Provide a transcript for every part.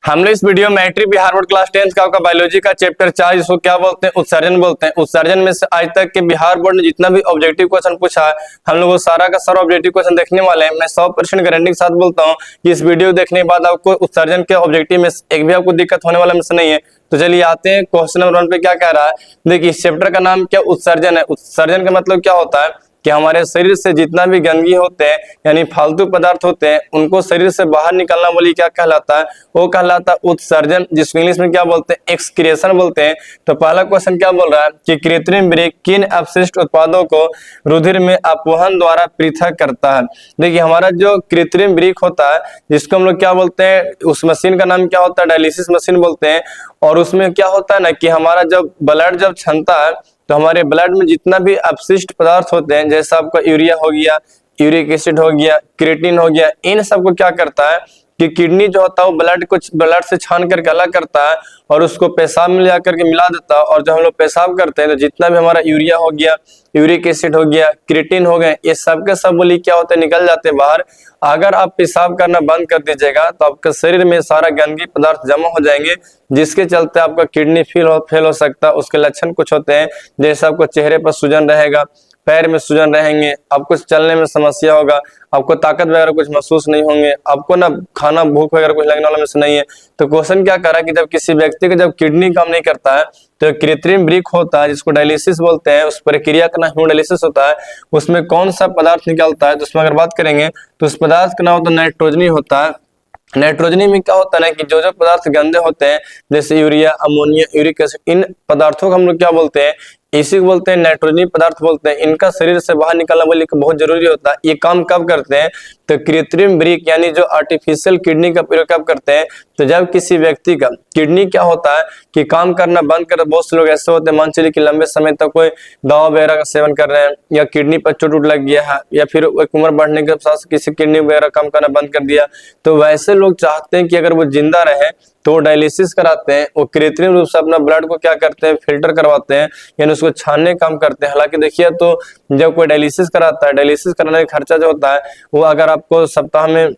हम लोग इस वीडियो में मैट्रिक बिहार बोर्ड क्लास 10 का बायोलॉजी का चैप्टर 4 जिसको क्या बोलते हैं उत्सर्जन बोलते हैं। उत्सर्जन में से आज तक के बिहार बोर्ड ने जितना भी ऑब्जेक्टिव क्वेश्चन पूछा है हम लोग वो सारा का सारा ऑब्जेक्टिव क्वेश्चन देखने वाले हैं। मैं 100% गारंटी के साथ बोलता हूँ कि इस वीडियो देखने के बाद आपको उत्सर्जन के ऑब्जेक्टिव में एक भी आपको दिक्कत होने वाला में से नहीं है। तो चलिए आते हैं क्वेश्चन नंबर 1 पे क्या कह रहा है। देखिए इस चैप्टर का नाम क्या उत्सर्जन है। उत्सर्जन का मतलब क्या होता है कि हमारे शरीर से जितना भी गंदगी होते हैं यानी फालतू पदार्थ होते हैं उनको शरीर से बाहर निकालना बोली क्या कहलाता है, वो कहलाता है उत्सर्जन, जिसको इंग्लिश में क्या बोलते हैं एक्सक्रिएशन बोलते हैं। तो पहला क्वेश्चन क्या बोल रहा है कि कृत्रिम वृक्क किन अपशिष्ट उत्पादों को रुधिर में अपवहन द्वारा पृथक करता है। देखिए हमारा जो कृत्रिम वृक्क होता है जिसको हम लोग क्या बोलते हैं, उस मशीन का नाम क्या होता है, डायलिसिस मशीन बोलते हैं। और उसमें क्या होता है ना कि हमारा जब ब्लड जब क्षमता है तो हमारे ब्लड में जितना भी अपशिष्ट पदार्थ होते हैं जैसा आपका यूरिया हो गया, यूरिक एसिड हो गया, क्रिएटिन हो गया, इन सब को क्या करता है कि किडनी जो होता है वो ब्लड से छान करके अलग करता है और उसको पेशाब में ले जाकर के मिला देता है। और जब हम लोग पेशाब करते हैं तो जितना भी हमारा यूरिया हो गया, यूरिक एसिड हो गया, क्रिएटिन हो गए, ये सब के सब बोली क्या होते हैं निकल जाते हैं बाहर। अगर आप पेशाब करना बंद कर दीजिएगा तो आपके शरीर में सारा गंदगी पदार्थ जमा हो जाएंगे जिसके चलते आपका किडनी फेल हो सकता है। उसके लक्षण कुछ होते हैं जैसे आपको चेहरे पर सूजन रहेगा, पैर में सूजन रहेंगे, आपको चलने में समस्या होगा, आपको ताकत वगैरह कुछ महसूस नहीं होंगे, आपको ना खाना भूख वगैरह कुछ लगने वाला में से नहीं है। तो क्वेश्चन क्या कर रहा है कि जब किसी व्यक्ति का जब किडनी काम नहीं करता है तो कृत्रिम वृक्क होता है जिसको डायलिसिस बोलते हैं, उस प्रक्रिया का नाम हीमोडायलिसिस होता है। उसमें कौन सा पदार्थ निकलता है तो उसमें अगर बात करेंगे तो उस पदार्थ का नाम होता है नाइट्रोजनी होता है। नाइट्रोजनी में क्या होता है ना कि जो जो पदार्थ गंदे होते हैं जैसे यूरिया, अमोनिया, यूरिक एसिड, इन पदार्थों को हम लोग क्या बोलते हैं, इसी को बोलते हैं नाइट्रोजनी पदार्थ बोलते हैं। इनका शरीर से बाहर निकालना बोले बहुत जरूरी होता है। ये काम कब करते हैं तो कृत्रिम वृक्क यानी जो आर्टिफिशियल किडनी का प्रयोग कब करते हैं तो जब किसी व्यक्ति का किडनी क्या होता है कि काम करना बंद कर, बहुत से लोग ऐसे होते हैं मान चलिए कि लंबे समय तक कोई दवा वगैरह का सेवन कर रहे हैं या किडनी पर चोट लग गया है या फिर एक उम्र बढ़ने के साथ किसी किडनी वगैरह काम करना बंद कर दिया, तो वैसे लोग चाहते हैं कि अगर वो जिंदा रहे तो डायलिसिस कराते हैं। वो कृत्रिम रूप से अपना ब्लड को क्या करते हैं फिल्टर करवाते हैं यानी उसको छानने काम करते हैं। हालांकि देखिए तो जब कोई डायलिसिस कराता है, डायलिसिस कराने का खर्चा जो होता है वो अगर आपको सप्ताह में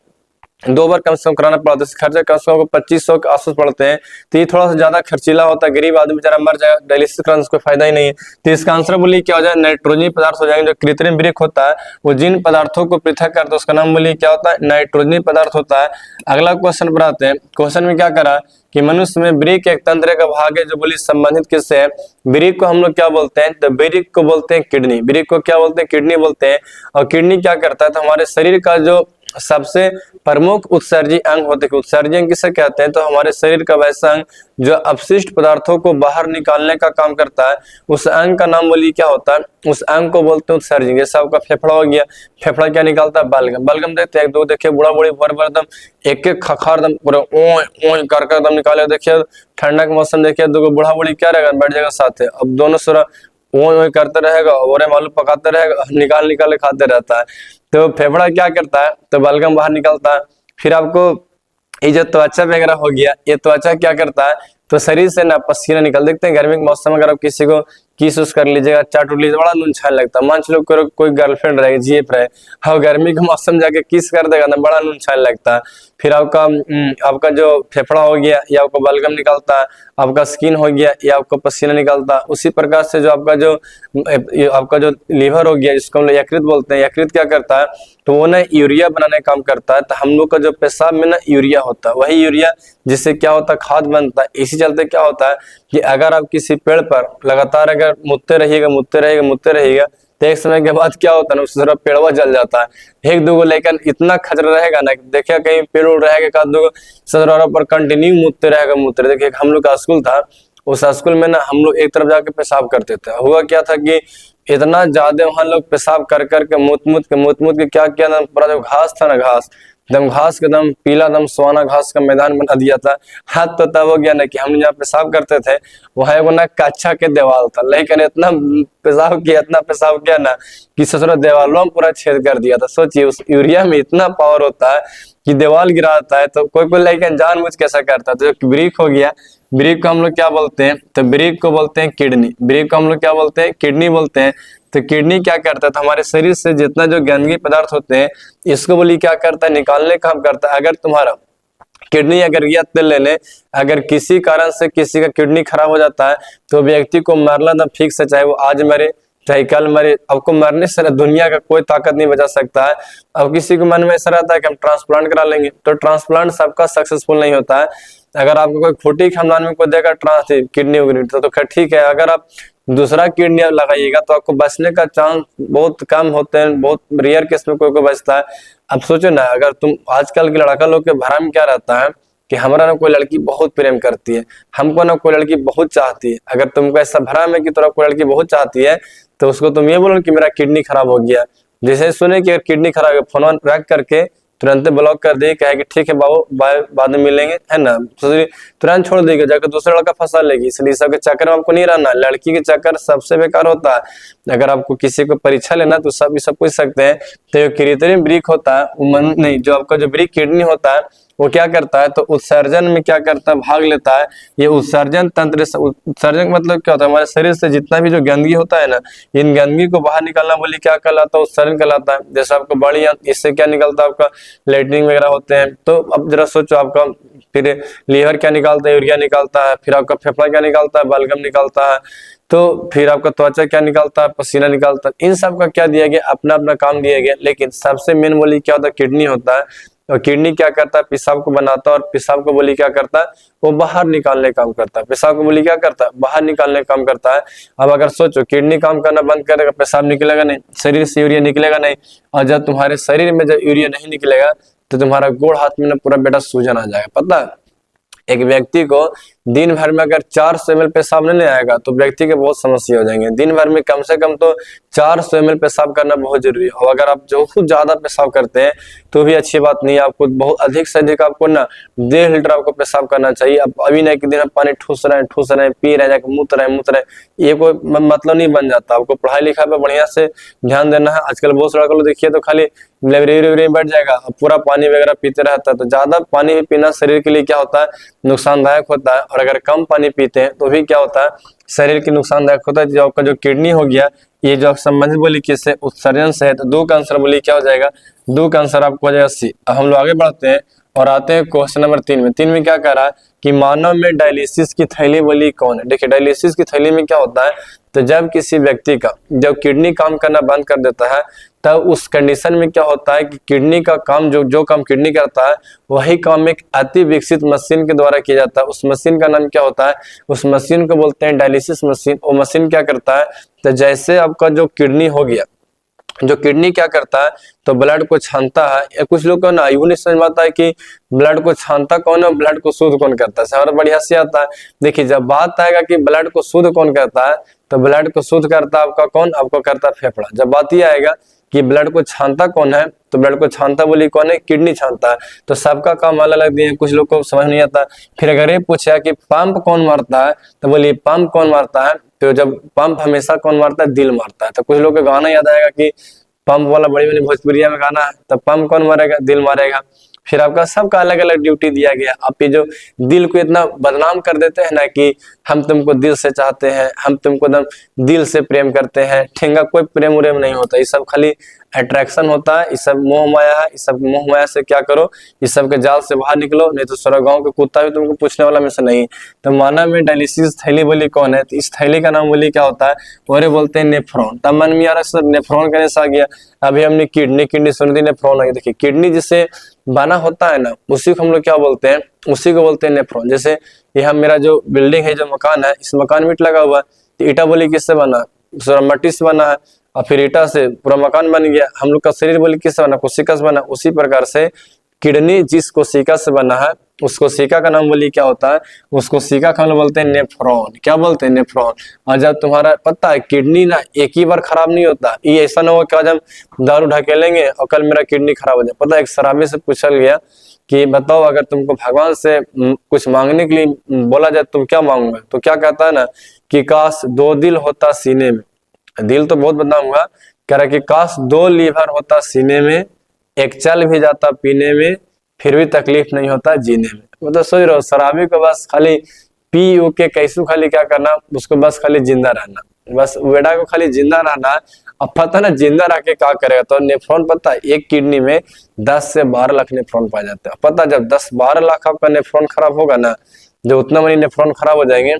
2 बार कम से कम कराना पड़ता है, खर्चा कम से कम 2500 के आसपास पड़ते हैं। तो ये थोड़ा सा ज्यादा खर्चीला होता है, गरीब आदमी बेचारा मर जाएगा, डायलिसिस कराने से कोई फायदा ही नहीं है। तो इसका आंसर बोलिए क्या हो जाए, नाइट्रोजनी पदार्थ हो जाएंगे। जो कृत्रिम वृक्क होता है वो जिन पदार्थों को पृथक करता है उसका नाम बोलिए क्या होता है, नाइट्रोजनी पदार्थ होता है। अगला क्वेश्चन पर आते हैं। क्वेश्चन में क्या करा कि मनुष्य में वृक्क एक तंत्र का भाग है जो बोली संबंधित किससे है। वृक्क को हम लोग क्या बोलते हैं तो वृक्क को बोलते हैं किडनी। वृक्क को क्या बोलते हैं, किडनी बोलते हैं। और किडनी क्या करता है तो हमारे शरीर का जो सबसे प्रमुख उत्सर्जी अंग होते हैं। उत्सर्जी अंग किसे कहते हैं तो हमारे शरीर का वैसा अंग जो अपशिष्ट पदार्थों को बाहर निकालने का काम करता है, उस अंग का नाम बोलिए क्या होता है, उस अंग को बोलते हैं उत्सर्जी। जैसे आपका फेफड़ा हो गया, फेफड़ा क्या निकालता है, बलगम। बलगम देखते हैं, एक दो देखिए बुढ़ा बुढ़ी भर एकदम एक एक खखार दम पूरा ओए कर कर दम निकाले। देखिए ठंडा का मौसम देखिए दो बुढ़ा बुढ़ी क्या रहेगा बैठ जाएगा साथ है, अब दोनों सुरा वो करते रहेगा और आलू पकाते रहेगा, निकाल निकाल खाते रहता है। तो फेफड़ा क्या करता है तो बलगम बाहर निकालता है। फिर आपको ये जो त्वचा वगैरह हो गया, ये त्वचा क्या करता है तो शरीर से ना पसीना निकल, देखते हैं गर्मी के मौसम में अगर आप किसी को किस उस कर लीजिएगा, चाट उठ लीजिए, बड़ा नून छान लगता है। मान चलो कोई गर्लफ्रेंड रहेगी, जीएफ रहे, हाँ गर्मी के मौसम जाके किस कर देगा ना बड़ा नून छान लगता है। फिर आपका जो फेफड़ा हो गया या आपको बलगम निकालता है, आपका स्किन हो गया या आपको पसीना निकालता है। उसी प्रकार से जो आपका जो लीवर हो गया जिसको हम लोग यकृत बोलते हैं, यकृत क्या करता है तो वो ना यूरिया बनाने का काम करता है। तो हम लोग का जो पेशाब में ना यूरिया होता है, वही यूरिया जिससे क्या होता है खाद बनता है। इसी चलते क्या होता है कि अगर आप किसी पेड़ पर लगातार अगर मुतते रहिएगा तो एक समय के बाद क्या होता है ना उससे थोड़ा पेड़वा जल जाता है। एक दो लेकिन इतना खतरा रहेगा ना, देखिए कहीं पेड़ उड़ रहेगा एक दो सदर पर कंटिन्यू मुतते रहेगा। देखिए हम लोग का स्कूल था, उस स्कूल में ना हम लोग एक तरफ जाके पेशाब करते थे। हुआ क्या था कि इतना ज्यादा वहां लोग पेशाब कर करके मुत के क्या किया ना, पूरा जो घास था ना, घास के दम पीला दम सुहाना घास का मैदान बना दिया था। हाथ तो तब हो गया ना कि हम जहाँ पेशाब करते थे वहां एगो ना कच्चा के देवाल था, लेकिन इतना पेशाब किया ना कि ससुरा देवालों में पूरा छेद कर दिया था। सोचिए उस यूरिया में इतना पावर होता है कि देवाल गिराता है। तो कोई लेकिन जानबूझ कैसा करता है। तो जो वृक्क हो गया, वृक्क को हम लोग क्या बोलते हैं तो वृक्क को बोलते हैं किडनी। वृक्क को हम लोग क्या बोलते हैं, किडनी बोलते हैं। तो किडनी क्या करता है तो हमारे शरीर से जितना जो गंदगी पदार्थ होते हैं इसको बोली क्या करता है निकालने का काम करता है। अगर तुम्हारा किडनी अगर यह तेल लेने, अगर किसी कारण से किसी का किडनी खराब हो जाता है तो व्यक्ति को मरना तो फिक्स है, चाहे वो आज मरे चाहे कल मरे। आपको मरने से दुनिया का कोई ताकत नहीं बचा सकता है। अब किसी को मन में ऐसा रहता है कि हम ट्रांसप्लांट करा लेंगे, तो ट्रांसप्लांट सबका सक्सेसफुल नहीं होता है। अगर आपको कोई खोटी खानदान में कोई देगा किडनी उगनी तो खैर ठीक है, अगर आप दूसरा किडनी लगाइएगा तो आपको बचने का चांस बहुत कम होते हैं, बहुत रेयर केस में कोई बचता है। अब सोचो ना, अगर तुम आजकल के लड़का लोग के भ्रम क्या रहता है कि हमारा ना कोई लड़की बहुत प्रेम करती है, हमको ना कोई लड़की बहुत चाहती है। अगर तुमको ऐसा भ्रम है कि तुम्हारा कोई लड़की बहुत चाहती है तो उसको तुम ये बोलो कि मेरा किडनी खराब हो गया। जैसे सुने कि किडनी खराब है, फोन रख करके तुरंत ब्लॉक कर दे, कहे कि ठीक है बाबू बाद में मिलेंगे, है ना, तुरंत छोड़ देगी, जाकर दूसरा लड़का फंसा लेगी। इसलिए सबके चक्कर में आपको नहीं रहना। लड़की के चक्कर सबसे बेकार होता है। अगर आपको किसी को परीक्षा लेना तो सब पूछ सकते हैं। तो कृत्रिम ब्रिक होता है नहीं, जो आपका जो ब्रिक किडनी होता है वो क्या करता है, तो उत्सर्जन में क्या करता है, भाग लेता है। ये उत्सर्जन तंत्र से, उत्सर्जन मतलब क्या होता है, हमारे शरीर से जितना भी जो गंदगी होता है ना, इन गंदगी को बाहर निकालना बोली क्या कहलाता है, उत्सर्जन कहलाता है। जैसे आपको बड़ी इससे क्या निकलता है, आपका लेटरिन वगैरह होते हैं। तो अब जरा सोचो, आपका फिर लीवर क्या निकालता है, यूरिया निकालता है, फिर आपका फेफड़ा क्या निकालता है, बलगम निकालता है, तो फिर आपका त्वचा क्या निकालता है, पसीना निकालता है। इन सब का क्या दिया गया, अपना अपना काम दिया गया। लेकिन सबसे मेन बोली क्या होता है, किडनी होता है। और किडनी क्या करता है, पेशाब को बनाता है, और पेशाब को बोली क्या करता है, वो बाहर निकालने का काम करता है। पेशाब को बोली क्या करता है, बाहर निकालने का काम करता है। अब अगर सोचो किडनी काम करना बंद करेगा, पेशाब निकलेगा नहीं, शरीर से यूरिया निकलेगा नहीं। और जब तुम्हारे शरीर में जब यूरिया नहीं निकलेगा तो तुम्हारा गोड़ हाथ में ना पूरा बेटा सूजन आ जाएगा। पता है, एक व्यक्ति को दिन भर में अगर 400 ml पेशाब नहीं आएगा तो व्यक्ति के बहुत समस्या हो जाएंगे। दिन भर में कम से कम तो 400 ml पेशाब करना बहुत जरूरी है। और अगर आप जो खुद ज्यादा पेशाब करते हैं तो भी अच्छी बात नहीं है। आपको बहुत अधिक से अधिक आपको ना 1.5 लीटर आपको पेशाब करना चाहिए। अब अभी नहीं कि दिन आप पानी ठूस रहे हैं, पी रहे हैं, जाकर मुत रहे, ये कोई मतलब नहीं बन जाता। आपको पढ़ाई लिखाई पे बढ़िया से ध्यान देना है। आजकल बहुत सारा लोग देखिए तो खाली लाइब्रेरी में बैठ जाएगा, पूरा पानी वगैरह पीते रहता है। तो ज्यादा पानी भी पीना शरीर के लिए क्या होता है, नुकसानदायक होता है। और अगर कम पानी पीते हैं तो भी क्या होता है, शरीर के नुकसानदायक होता है। जो आपका जो किडनी हो गया, ये जो संबंधित बोली किससे, उत्सर्जन से है, तो 2 का आंसर बोली क्या हो जाएगा, 2 का आंसर आपको हो जाएगा सी। अब हम लोग आगे बढ़ते हैं और आते हैं क्वेश्चन नंबर 3 में। 3 में क्या कह रहा है कि मानव में डायलिसिस की थैली बोली कौन है। देखिए डायलिसिस की थैली में क्या होता है, तो जब किसी व्यक्ति का जब किडनी काम करना बंद कर देता है तब उस कंडीशन में क्या होता है कि किडनी का काम जो काम किडनी करता है वही काम एक अति विकसित मशीन के द्वारा किया जाता है। उस मशीन का नाम क्या होता है, उस मशीन को बोलते हैं डायलिसिस मशीन। वो मशीन क्या करता है, तो जैसे आपका जो किडनी हो गया, जो किडनी क्या करता है तो ब्लड को छानता है। या कुछ लोग को ना यूं नहीं समझ में आता है कि ब्लड को छानता कौन है, ब्लड को शुद्ध कौन करता है। हमारा बढ़िया से आता है। देखिए जब बात आएगा कि ब्लड को शुद्ध कौन करता है, तो ब्लड को शुद्ध करता है आपका कौन, आपको करता है फेफड़ा। जब बात ये आएगा कि ब्लड को छानता कौन है, तो ब्लड को छानता बोली कौन है, किडनी छानता है। तो सबका काम अलग अलग दिए, कुछ लोग को समझ नहीं आता। फिर अगर ये पूछा कि पंप कौन मारता है, तो बोलिए पंप कौन मारता है, तो जब पंप हमेशा कौन मारता है, दिल मारता है। तो कुछ लोग का गाना याद आएगा कि पंप वाला बड़ी बड़ी भोजपुरिया में गाना है, तो पंप कौन मारेगा, दिल मारेगा। फिर आपका सबका अलग अलग ड्यूटी दिया गया। आप ये जो दिल को इतना बदनाम कर देते हैं ना कि हम तुमको दिल से चाहते हैं, हम तुमको एकदम दिल से प्रेम करते हैं, ठेंगा कोई प्रेम उरेम नहीं होता। ये सब खाली अट्रैक्शन होता है, ये सब मोह माया है। इस सब मोह माया से क्या करो, इस सब के जाल से बाहर निकलो, नहीं तो सारा गांव के कुत्ता भी तुमको पूछने वाला में से नहीं। तो मानव में डायलिसिस थैली बोली कौन है, तो इस थैली का नाम बोली क्या होता है, और बोलते हैं नेफ्रॉन। तब मन में आ रहा सर नेफ्रॉन कहने से आ गया। अभी हमने किडनी सुन दी, नेफ्रॉन आ गया। देखिए किडनी जिससे बना होता है ना, उसी को हम लोग क्या बोलते हैं, उसी को बोलते हैं नेफ्रॉन। जैसे यहाँ मेरा जो बिल्डिंग है, जो मकान है, इस मकान में ईंट लगा हुआ है, तो ईटा बोली किससे बना, मट्टी से बना है, और फिर ईटा से पूरा मकान बन गया। हम लोग का शरीर बोली किससे बना, कोशिका से बना। उसी प्रकार से किडनी जिस कोशिका से बना है, उस कोशिका का नाम बोली क्या होता है, उस कोशिका का हम लोग बोलते हैं नेफ्रॉन। क्या बोलते हैं, नेफ्रॉन। और जब तुम्हारा पता है किडनी ना एक ही बार खराब नहीं होता, ये ऐसा ना हो कि आज हम दारू ढकेलेंगे और कल मेरा किडनी खराब हो जाए। पता है एक शराबी से पूछा गया कि बताओ अगर तुमको भगवान से कुछ मांगने के लिए बोला जाए तुम क्या मांगोगे, तो क्या कहता है ना कि काश 2 दिल होता सीने में। दिल तो बहुत बदनाम हुआ, कह रहा कि काश 2 लीवर होता सीने में, एक चल भी जाता पीने में, फिर भी तकलीफ नहीं होता जीने में। मतलब सोच रहे हो शराबी को बस खाली पी के कैसू खाली क्या करना, उसको बस खाली जिंदा रहना, बस वेड़ा को खाली जिंदा रहना अब पता ना जिंदा रह के क्या करेगा। तो नेफ्रॉन पता है एक किडनी में 10 से 12 लाख नेफ्रॉन पाए जाते हैं। पता जब 10-12 लाख आपका नेफ्रॉन खराब होगा ना, जो उतना मनी नेफ्रॉन खराब हो जाएंगे,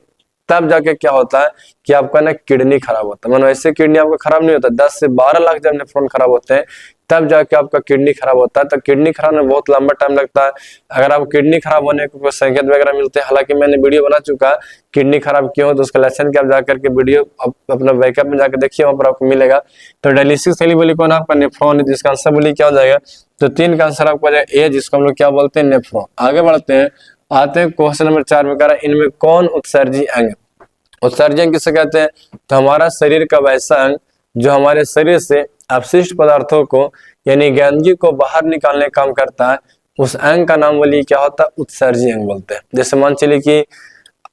तब जाके क्या होता है कि आपका ना किडनी खराब होता है। मतलब ऐसे किडनी आपका खराब नहीं होता, 10 से 12 लाख जब नेफ्रॉन खराब होते हैं तब जाके आपका किडनी खराब होता है। तो किडनी खराब में बहुत लंबा टाइम लगता है। अगर आपको किडनी खराब होने को कोई संकेत वगैरह मिलते हैं, हालांकि मैंने वीडियो बना चुका है किडनी खराब क्यों हो, तो उसका लक्षण क्या, आप जाकर के वीडियो अपना बैकअप में जाकर देखिए, वहां पर आपको मिलेगा। तो डायलिसिस के लिए बोली कौन आपका नेफ्रॉन, जिसका आंसर बोली क्या हो जाएगा, तो 3 का आंसर आपको आ जाएगा ए, जिसको हम लोग क्या बोलते हैं, नेफ्रॉन। आगे बढ़ते हैं, आते हैं क्वेश्चन नंबर 4 में, कह रहा है इनमें कौन उत्सर्जी अंग। उत्सर्जी अंग किसे कहते हैं, तो हमारा शरीर का वैसा अंग जो हमारे शरीर से अपशिष्ट पदार्थों को यानी गंदगी को बाहर निकालने का काम करता है, उस अंग का नाम बोलिए क्या होता है, उत्सर्जी अंग बोलते हैं। जैसे मान चलिए कि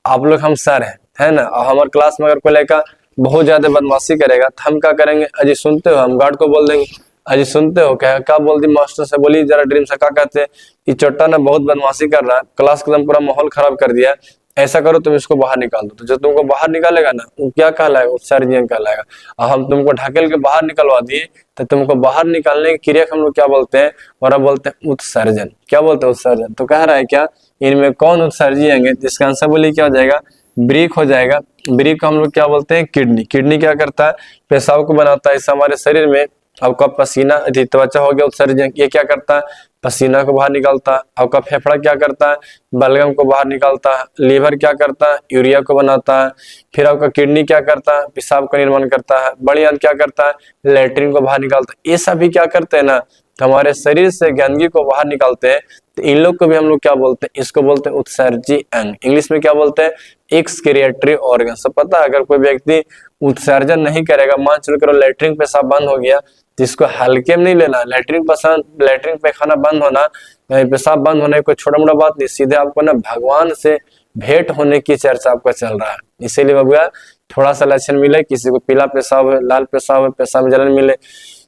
आप लोग हम सर है ना, और हमारे क्लास में अगर कोई लड़का बहुत ज्यादा बदमाशी करेगा तो हम क्या करेंगे, अजी सुनते हो, हम गार्ड को बोल देंगे, अजी सुनते हो क्या क्या बोल दी मास्टर से, बोली जरा ड्रीम से क्या कहते हैं, कि चोट्टा ना बहुत बदमाशी कर रहा है, क्लास का पूरा माहौल खराब कर दिया, ऐसा करो तुम इसको बाहर निकाल दो। तो जो तुमको बाहर निकालेगा ना वो क्या कहलाएगा, उत्सर्जी अंग कहलाएगा। और हम तुमको ढकेल के बाहर निकलवा दिए तो तुमको बाहर निकालने की क्रिया को हम लोग क्या बोलते हैं, और बोलते हैं उत्सर्जन। क्या बोलते हैं, उत्सर्जन। तो कह रहा है क्या, इनमें कौन उत्सर्जी अंग है, जिसका आंसर बोलिए क्या हो जाएगा, ब्रीक हो जाएगा। ब्रीक को हम लोग क्या बोलते हैं, किडनी। किडनी क्या करता है, पेशाब को बनाता है। इससे हमारे शरीर में आपका पसीना, त्वचा हो गया उत्सर्जन, ये क्या करता है, पसीना को बाहर निकालता है। आपका फेफड़ा क्या करता है, बलगम को बाहर निकालता है। लीवर क्या करता है, यूरिया को बनाता है। फिर आपका किडनी क्या करता है, पेशाब का निर्माण करता है। बड़ी आंत क्या करता है, लेट्रिन को बाहर निकालता है। ये सभी क्या करते हैं ना, तो हमारे शरीर से गंदगी को बाहर निकालते हैं। तो इन लोग को भी हम लोग क्या बोलते हैं, इसको बोलते हैं उत्सर्जी अंग। इंग्लिश में क्या बोलते हैं, एक्सक्रिएटरी ऑर्गन। सब पता है, अगर कोई व्यक्ति उत्सर्जन नहीं करेगा, मान चलो करो लेटरिन पेशाब बंद हो गया, तो इसको हल्के में नहीं लेना। लेटरिन पैखाना बंद होना, पेशाब बंद होने कोई छोटा मोटा बात नहीं, सीधे आपको ना भगवान से भेंट होने की चर्चा आपका चल रहा है। इसीलिए बबुआ थोड़ा सा लक्षण मिले, किसी को पीला पेशाब है, लाल पेशाब है, पेशाब में जलन मिले,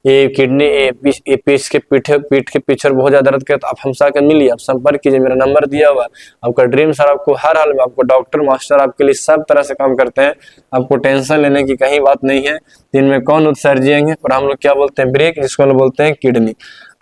ये किडनी पीठ के पीछे बहुत ज्यादा दर्द करे, तो आप हमसे आकर मिलिए, आप संपर्क कीजिए, मेरा नंबर दिया हुआ। आपका ड्रीम सर आपको हर हाल में, आपको डॉक्टर मास्टर आपके लिए सब तरह से काम करते हैं, आपको टेंशन लेने की कहीं बात नहीं है। इनमें कौन उत्सर्जी अंग है, और हम लोग क्या बोलते हैं, ब्रेक, जिसको हम लोग बोलते हैं किडनी।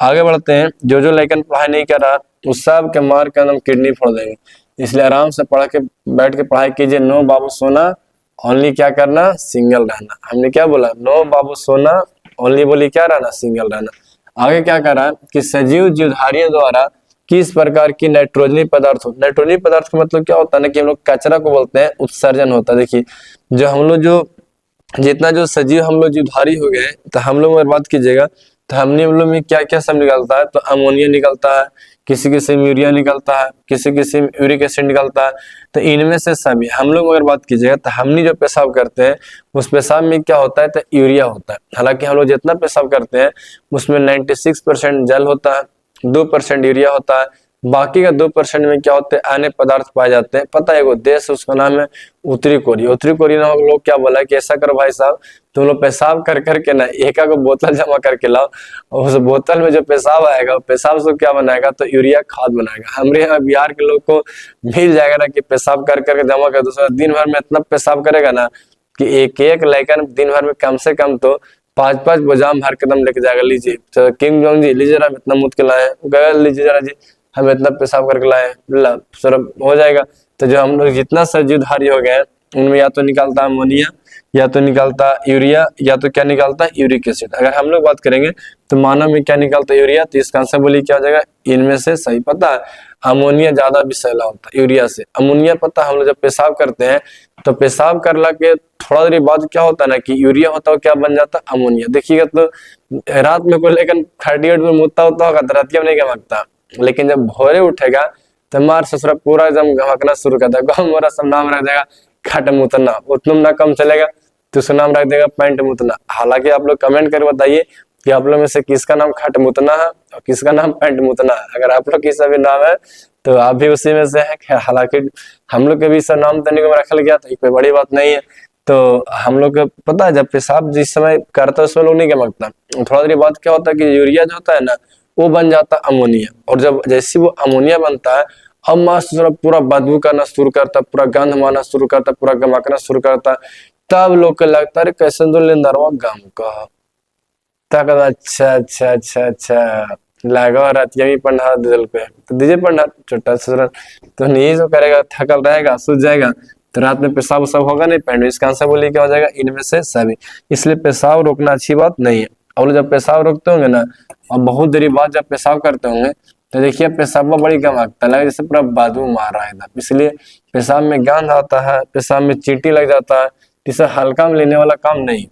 आगे बढ़ते हैं, जो लेकिन पढ़ाई नहीं कर रहा उस सब के मार कर हम किडनी फोड़ देंगे, इसलिए आराम से पढ़ के बैठ के पढ़ाई कीजिए। नो बाबू सोना, ओनली क्या करना, सिंगल रहना। हमने क्या बोला, नो बाबू सोना, ओनली बोली क्या रहना, सिंगल रहना। आगे क्या कर रहा है कि सजीव जीवधारियों द्वारा किस प्रकार की नाइट्रोजनी पदार्थ हो। नाइट्रोजनी पदार्थ का मतलब क्या होता है ना, कि हम लोग कचरा को बोलते हैं उत्सर्जन होता है। देखिए जो हम लोग जो जितना जो सजीव हम लोग जीवधारी हो गए, तो हम लोग अगर बात कीजिएगा तो हम लोग में क्या क्या सब निकलता है, तो अमोनिया निकलता है, किसी किसी में यूरिया निकलता है, किसी किसी में यूरिक एसिड निकलता है। तो इनमें से सभी हम लोग अगर बात कीजिएगा तो हमने जो पेशाब करते हैं उस पेशाब में क्या होता है, तो यूरिया होता है। हालांकि हम लोग जितना पेशाब करते हैं उसमें 96% जल होता है, 2% यूरिया होता है, बाकी का 2% में क्या होते हैं, अन्य पदार्थ पाए जाते हैं। पता है वो देश, उसका नाम है उत्तरी कोरिया। उत्तरी कोरिया में लोग क्या बोला कि ऐसा करो भाई साहब, तुम लोग पेशाब कर करके ना एक को बोतल जमा करके लाओ, और उस बोतल में जो पेशाब आएगा, पेशाब से क्या बनाएगा, तो यूरिया खाद बनाएगा। हमारे यहाँ बिहार के लोग को मिल जाएगा ना कि पेशाब कर करके जमा कर दो, दिन भर में इतना पेशाब करेगा ना कि एक लेकर दिन भर में कम से कम तो 5-5 बोझाम भर के दम लेके जाएगा। लीजिए तो किंग जोंग जी, लीजिए जरा इतना मुद के लाए, लीजिए जरा जी हम इतना पेशाब करके लाए, सर हो जाएगा। तो जो हम लोग जितना सजीवधारी हो गए उनमें या तो निकलता अमोनिया, या तो निकलता यूरिया, या तो क्या निकलता है, यूरिक एसिड। अगर हम लोग बात करेंगे तो मानव में क्या निकलता है, यूरिया। तो इसका आंसर बोलिए क्या हो जाएगा, इनमें से सही। पता है अमोनिया ज्यादा विषैला होता है यूरिया से। अमोनिया पता हम लोग जब पेशाब करते हैं तो पेशाब करला के थोड़ा देर बाद क्या होता है ना, कि यूरिया होता है, क्या बन जाता है, अमोनिया। देखिएगा तो रात में कोई लेकिन 38 में मुद्दा होता होगा तो रात में नहीं गमकता, लेकिन जब भोरे उठेगा तो मार ससुरा पूरा एकदम गमकना शुरू कर देगा। गाँव मोरा सब नाम रख देगा खट मुतना, उतना ना कम चलेगा तो उसका नाम रख देगा पैंट मुतना। हालांकि आप लोग कमेंट कर बताइए कि आप लोग में से किसका नाम खट मुतना है और किसका नाम पैंट मुतना है। अगर आप लोग किसी भी नाम है तो आप भी उसी में से है। हालांकि हम लोग के भी सब नाम तनिक में रखा गया तो कोई बड़ी बात नहीं है। तो हम लोग को पता है जब पेशाब जिस समय करता है उसमें लोग नहीं गमकता, थोड़ा देर बाद क्या होता है कि यूरिया जो होता है ना वो बन जाता है अमोनिया। और जब जैसे वो अमोनिया बनता है अब मस्त पूरा बदबू करना शुरू करता, पूरा गंध मारना शुरू करता, पूरा गमकना शुरू करता। तब लोग को लगता है कैसे तो लेंदरवा गम का तक अच्छा अच्छा अच्छा अच्छा लागा और रात भी पढ़ना दिल पे तो दीजिए पढ़ना छोटा सा तो नहीं जो करेगा थकल रहेगा सूझ जाएगा तो रात में पेशाब सब होगा नहीं पेंड इसका आंसर बोलिए क्या हो जाएगा इनमें से सभी। इसलिए पेशाब रोकना अच्छी बात नहीं है। और जब पेशाब रोकते होंगे ना और बहुत देरी बाद जब पेशाब करते होंगे तो देखिए पेशाब बड़ी कम आता है जैसे पूरा बादू मार रहा है एकदम। इसलिए पेशाब में गंध आता है पेशाब में चींटी लग जाता है इसे हल्का में लेने वाला काम नहीं।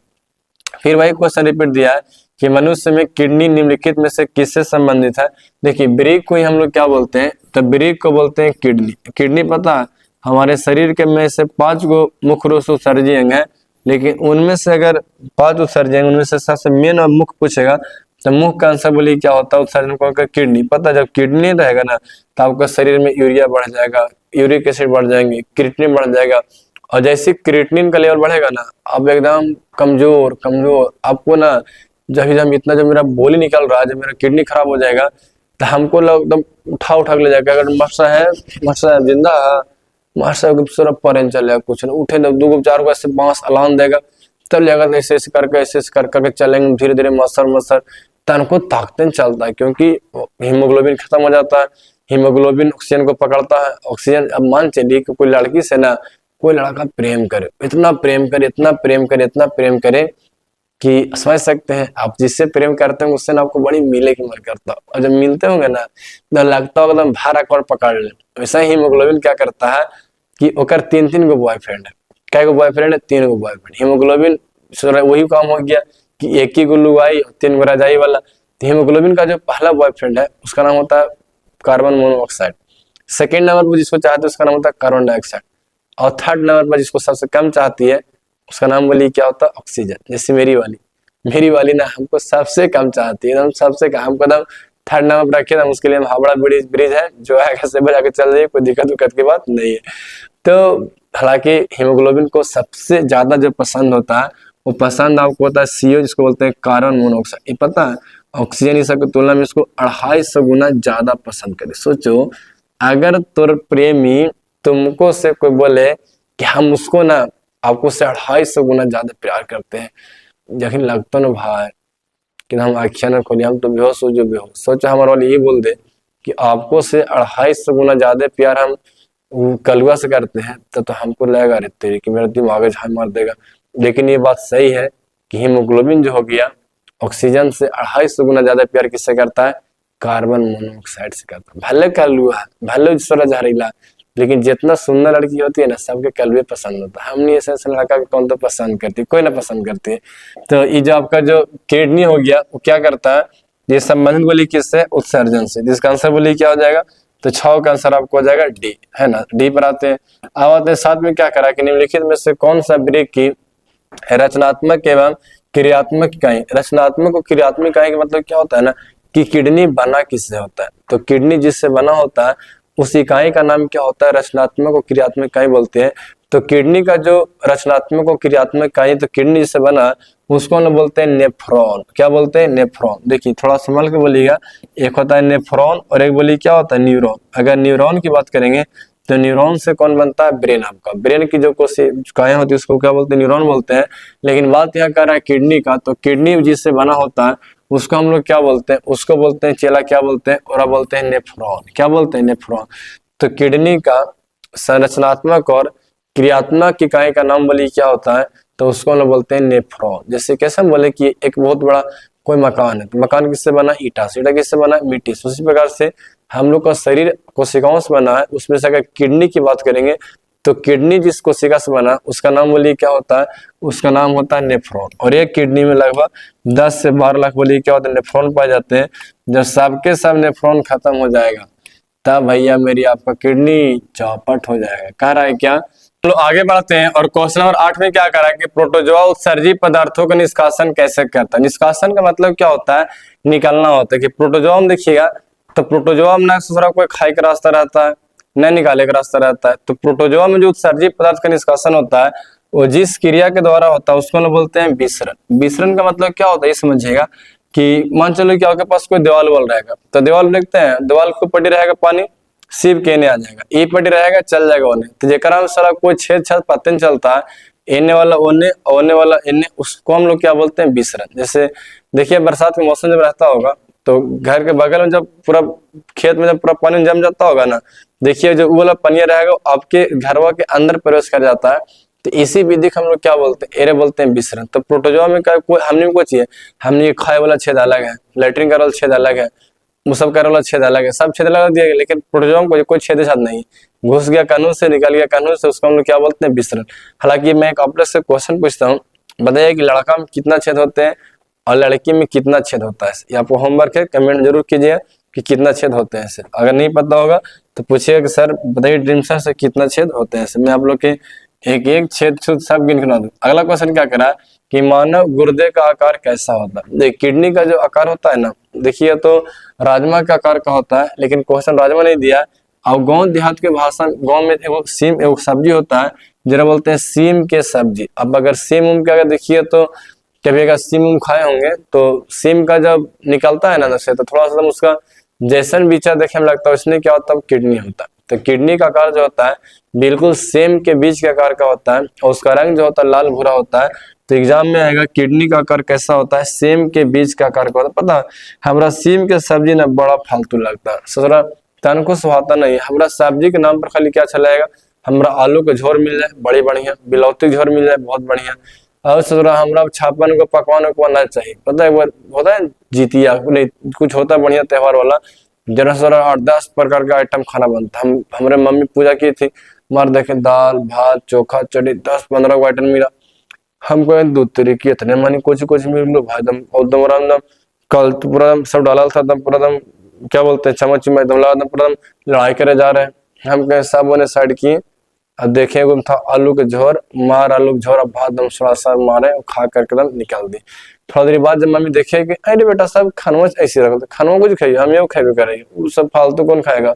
फिर वही क्वेश्चन रिपीट दिया है कि मनुष्य में किडनी निम्नलिखित में से किससे संबंधित है। देखिए ब्रेक को ही हम लोग क्या बोलते हैं तो ब्रेक को बोलते हैं किडनी। किडनी पता है हमारे शरीर के में से 5 गो मुख्य रूप से उत्सर्जी अंग है लेकिन उनमें से अगर 5 उत्सर्जी अंग उनमें से सबसे मेन और मुख्य पूछेगा तो मुख्य का आंसर बोलिए क्या होता है उत्सर्जन को किडनी। पता जब किडनी रहेगा ना तो आपका शरीर में यूरिया बढ़ जाएगा यूरिक एसिड बढ़ जाएंगे क्रिएटिनिन बढ़ जाएगा और जैसे क्रिएटिनिन का लेवल बढ़ेगा ना आप एकदम कमजोर कमजोर आपको ना जब इतना जब मेरा बोली निकल रहा है जब मेरा किडनी खराब हो जाएगा तो हमको एकदम उठा उठा के ले जाएगा। अगर मरसा है जिंदा है मरसा सिर्फ परेन चलेगा कुछ नहीं उठे ना 2 4 गो ऐसे बांस अलान देगा तब जाएगा ऐसे ऐसे करके कर करके चलेंगे धीरे धीरे मसर तन को ताकते चलता है क्योंकि हीमोग्लोबिन खत्म हो जाता है। हीमोग्लोबिन ऑक्सीजन को पकड़ता है ऑक्सीजन। अब मान चलिए कि कोई लड़की से ना कोई लड़का प्रेम करे इतना प्रेम करे इतना प्रेम करे इतना प्रेम करे कि समझ सकते हैं आप जिससे प्रेम करते हैं उससे ना आपको बड़ी मिले की मन करता है और जब मिलते होंगे ना तो लगता होगा एकदम भारा कर पकड़ ले। वैसा ही हीमोग्लोबिन क्या करता है कि ओकर 3 गो बॉयफ्रेंड है। क्या गो बॉयफ्रेंड है 3 गो बॉयफ्रेंड। हीमोग्लोबिन वही काम हो गया कि एक ही गो लुगाई 3 गो रजाई वाला। तो हीमोग्लोबिन का जो पहला बॉयफ्रेंड है उसका नाम होता है कार्बन मोनोऑक्साइड। सेकेंड नंबर पर जिसको चाहते हैं उसका नाम होता है कार्बन डाइऑक्साइड और थर्ड नंबर पर जिसको सबसे कम चाहती है उसका नाम बोलिए क्या होता है ऑक्सीजन। जैसे मेरी वाली ना हमको सबसे कम चाहती है एकदम सबसे कम हमको एकदम थर्ड नंबर पर रखे ना उसके लिए हम हावड़ा ब्रिज है जो है कैसे बजा के चल जाइए कोई दिक्कत की बात नहीं है। तो हालांकि हीमोग्लोबिन को सबसे ज्यादा जो पसंद होता है वो पसंद आपको होता है CO जिसको बोलते हैं कार्बन मोनोऑक्साइड। ये पता है ऑक्सीजन इस की तुलना में इसको 250 गुना ज्यादा पसंद करे। सोचो अगर तुर प्रेमी तुमको से कोई बोले कि हम उसको ना आपको से 250 गुना ज्यादा प्यार करते हैं यकीन लगता ना भाई कि हम आख्या न खोलिए हम तो बेहोश हो जो बेहोश। सोचो हमारे वाले ये बोल दे कि आपको से 250 गुना ज्यादा प्यार हम कलुआ से करते हैं तो हमको लगेगा अरे तेरे कि मेरा दिमाग झाड़ मार देगा। लेकिन ये बात सही है कि हीमोग्लोबिन जो हो गया ऑक्सीजन से 250 गुना ज्यादा प्यार किससे करता है कार्बन मोनोऑक्साइड से करता है। भले कलुआ भले जहरीला लेकिन जितना सुंदर लड़की होती है ना सबके कलवे पसंद होता है। हम नहीं ऐसे लड़का कौन तो पसंद करती कोई ना पसंद करती है। तो ये जो आपका जो किडनी हो गया वो क्या करता है ये संबंधित बोली किससे उत्सर्जन से। जिसका आंसर बोली क्या हो जाएगा तो 6 का आंसर आपको हो जाएगा डी है ना। डी पर आते हैं अब आते हैं साथ में क्या करा कि निम्नलिखित में से कौन सा ब्रेक की रचनात्मक एवं क्रियात्मक इकाई। रचनात्मक और क्रियात्मक इकाई का मतलब क्या होता है ना कि किडनी बना किससे होता है। तो किडनी जिससे बना होता है उस इकाई का नाम क्या होता है रचनात्मक और क्रियात्मक इकाई बोलते हैं। तो किडनी का जो रचनात्मक और क्रियात्मक इकाई तो किडनी जिससे बना उसको हम बोलते हैं नेफ्रॉन। क्या बोलते हैं नेफ्रॉन। देखिए थोड़ा संभल के बोलिएगा एक होता है नेफ्रॉन और एक बोलिए क्या होता है न्यूरॉन। अगर न्यूरॉन की बात करेंगे तो न्यूरॉन से कौन बनता है ब्रेन। आपका ब्रेन की जो कोशिकाएं होती है उसको क्या बोलते हैं न्यूरॉन बोलते हैं। लेकिन बात यहाँ कर रहा है किडनी का तो किडनी जिससे बना होता है उसको हम लोग क्या बोलते हैं उसको बोलते हैं चेला क्या बोलते हैं और बोलते हैं नेफ्रॉन। क्या बोलते हैं नेफ्रॉन। तो किडनी का संरचनात्मक और क्रियात्मक इकाई का नाम बोलिए क्या होता है तो उसको हम बोलते हैं नेफ्रॉन। जैसे कैसे हम बोले कि एक बहुत बड़ा कोई मकान है तो मकान किससे बना ईटा से ईटा किससे बना मिट्टी से। उसी प्रकार से हम लोग का शरीर कोशिकाओं से बना है उसमें से अगर किडनी की बात करेंगे तो किडनी जिस कोशिका से बना उसका नाम बोलिए क्या होता है उसका नाम होता है नेफ्रॉन। और एक किडनी में लगभग 10 से 12 लाख बोलिए क्या होता है नेफ्रॉन पाए जाते हैं। जब सबके सब नेफ्रॉन खत्म हो जाएगा तब भैया मेरी आपका किडनी चौपट हो जाएगा। कह रहा है क्या तो आगे बढ़ते हैं और क्वेश्चन नंबर 8 में क्या करा कि प्रोटोजोआ उत्सर्जी पदार्थों का निष्कासन कैसे करता है। निष्कासन का मतलब क्या होता है निकलना होता है कि प्रोटोजोआ में देखिएगा तो प्रोटोजोआ में ना दूसरा कोई खाई का रास्ता रहता है न निकाले का रास्ता रहता है। तो प्रोटोजोआ में जो उत्सर्जी पदार्थ का निष्कासन होता है वो जिस क्रिया के द्वारा होता है उसको हम बोलते हैं विसरण। विसरण का मतलब क्या होता है ये समझिएगा कि मान चलो कि आपके पास कोई दीवार वाल रहेगा तो दीवार देखते हैं दीवार को पटी रहेगा पानी सिर्फ कहने आ जाएगा ये पटी रहेगा चल जाएगा उन्हें। तो जेकरा में सारा कोई छेद छाद पता नहीं चलता है एने वाला ओने, ओने वाला एने, उसको हम लोग क्या बोलते हैं, विसरण। जैसे देखिए बरसात का मौसम जब रहता होगा तो घर के बगल में जब पूरा खेत में जब पूरा पानी जम जाता होगा ना, देखिए जो वो वाला पानी रहेगा आपके घरवा के अंदर प्रवेश कर जाता है, तो इसी विधि को हम लोग क्या बोलते हैं, एरे बोलते हैं विसरण। तो प्रोटोजोआ में क्या कोई हमने को चाहिए, हमने खाए वाला छेद अलग है, लैट्रिन करे वाला छेद अलग है, मुसब करे वाला छेद अलग है, सब छेद अलग दिया गया, लेकिन प्रोटोजोआ में कोई छेद साथ नहीं, घुस गया कानून से, निकल गया कानून से, उसको हम लोग क्या बोलते हैं, विसरण। हालांकि मैं एक आप से क्वेश्चन पूछता हूँ, बताइए कि लड़का में कितना छेद होते हैं और लड़की में कितना छेद होता है। ये आपको होमवर्क है, कमेंट जरूर कीजिए कि कितना छेद होते हैं सर। अगर नहीं पता होगा तो पूछिएगा कि सर बताइए ड्रीम सर से कितना छेद होते हैं सर। मैं आप लोग के एक एक छेद छुद सब गिन गिना दूं। अगला क्वेश्चन क्या करा कि मानव गुर्दे का आकार कैसा होता है। देख किडनी का जो आकार होता है ना, देखिए तो राजमा का आकार का होता है, लेकिन क्वेश्चन राजमा नहीं दिया। और गांव देहात के भाषा, गांव में एगो सीम एगो सब्जी होता है जरा बोलते हैं सीम के सब्जी। अब अगर सीम उम का अगर देखिए तो कभी अगर सीम उम खाए होंगे तो सीम का जब निकलता है ना नशे, तो थोड़ा सा उसका जैसन बीचा देखने में लगता है, उसमें क्या होता है, किडनी होता है। तो किडनी का आकार जो होता है बिल्कुल सेम के बीच के आकार का होता है, और उसका रंग जो होता है लाल भूरा होता है। तो एग्जाम में आएगा किडनी का आकार कैसा होता है, सेम के बीच का आकार का होता है। पता हमरा सीम के सब्जी ना बड़ा फालतू लगता है, ससुरा तन को सुहाता नहीं। हमरा सब्जी के नाम पर खाली क्या चलाएगा, हमरा आलू के झोर मिल जाए बड़ी बढ़िया, बिलौती के झोर मिल जाए बहुत बढ़िया, और ससुरा हमरा छापन को पकवान को ना चाहिए। पता है वो होता है जितिया नहीं कुछ होता है बढ़िया त्योहार वाला, जरा सरा 8-10 प्रकार का आइटम खाना बनता। हम हमारे मम्मी पूजा की थी, मार देखे दाल भात चोखा चटनी 10-15 को आइटम मिला। हमको दूध तरीके इतने मानी कुछ कुछ मिल लो भाई दम एकदम आराम दम, कल तो पूरा सब डाला था दम पूरा दम, क्या बोलते हैं चम्मच में एकदम लगा दम पूरा दम लड़ाई करे जा रहे हैं। हम कहे सब ने साइड किए, अब देखे वो था आलू के झोर, मार आलू के झोर, अब भात दम थोड़ा सा मारे और खा करके दम निकाल दी। थोड़ा देर बाद जब मम्मी देखे कि अरे बेटा सब खानवा ऐसे रखो, तो खानवा कुछ खाइए, हम ये खाए करेंगे, वो सब फालतू कौन खाएगा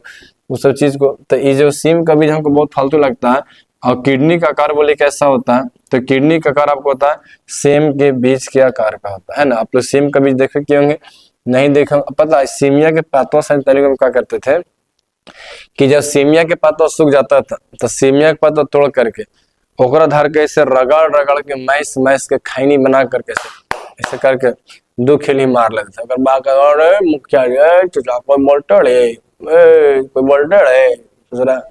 वो सब चीज को। तो ये जो सीम का बीज हमको बहुत फालतू लगता है। और किडनी का आकार बोले कैसा होता है, तो किडनी का आकार आपको होता है सेम के बीज के आकार का होता है ना। आप लोग सेम का बीज देखे क्यों होंगे, नहीं देखा पता है। सीमिया के पातवा तरीके में क्या करते थे कि जब सेमिया के पत्ता सूख जाता था तो सेमिया के पत्ता तोड़ करके ओकरा धर के ऐसे रगड़ रगड़ के मैस मैस के खैनी बना करके ऐसे करके 2 खेली मार लेते थे। अगर बात अरे मुखिया जी कोई बोल्टर है, कोई बोल्टर है, जरा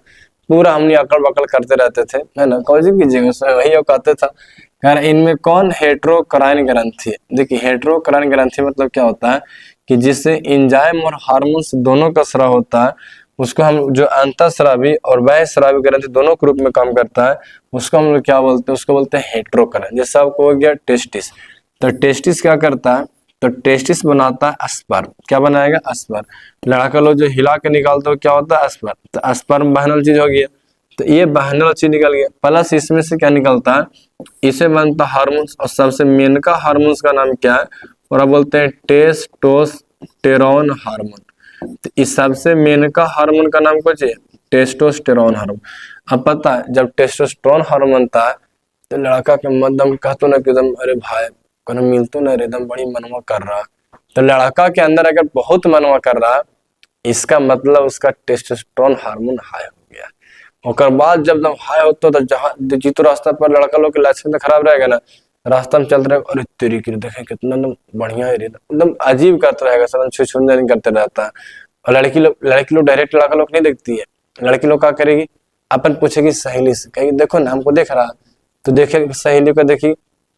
पूरा हमने अकड़ बकड़ करते रहते थे, है ना। कौन सी कीजिएगा वही कहते था यार इनमें कौन हेट्रोक्राइन ग्रंथि है। देखिए हेट्रोक्राइन ग्रंथि मतलब क्या होता है कि जिससे एंजाइम और हार्मोन्स दोनों का स्राव होता है, उसको हम जो अंतःस्रावी और बाह्यस्रावी ग्रंथि दोनों के रूप में काम करता है, उसको हम लोग क्या बोलते हैं, उसको बोलते हैं हेट्रोक्राइन। जैसे आपको हो गया टेस्टिस, तो टेस्टिस क्या करता है, तो टेस्टिस बनाता है स्पर्म। क्या बनाएगा, स्पर्म। लड़का लोग जो हिला के निकालते हो क्या होता है, स्पर्म। तो स्पर्म बहने वाली चीज हो गया, तो ये बहने वाली चीज निकल गया। प्लस इसमें से क्या निकलता है, इसे बनता हार्मोन्स, और सबसे मेन का हार्मोन्स का नाम क्या है, और आप बोलते हैं टेस्टोस्टेरोन हार्मोन। तो इस सबसे मेन का हार्मोन का नाम कुछ है टेस्टोस्टेरोन हार्मोन। अब पता है जब टेस्टोस्टेरोन हार्मोन था तो लड़का के मदम कहतो ना कि एकदम अरे भाई कौन मिलतो ना रे, एकदम बड़ी मनवा कर रहा। तो लड़का के अंदर अगर बहुत मनवा कर रहा, इसका मतलब उसका टेस्टोस्टेरोन हार्मोन हाई हो गया। ओकर बाद जब एकदम हाई होता तो जहाँ जीतो रास्ता पर लड़का लोग के लक्षण तो खराब रहेगा ना, रास्ता में चलते रहे अरे तेरी की देखे कितना एकदम बढ़िया है, एकदम अजीब करता रहेगा, सदन छुछुंदर करते रहता है। और लड़की लोग डायरेक्ट लड़का लोग नहीं देखती है, लड़की लोग क्या करेगी, अपन पूछेगी सहेली से, कहेगी देखो ना हमको देख रहा, तो देखे सहेली को देखी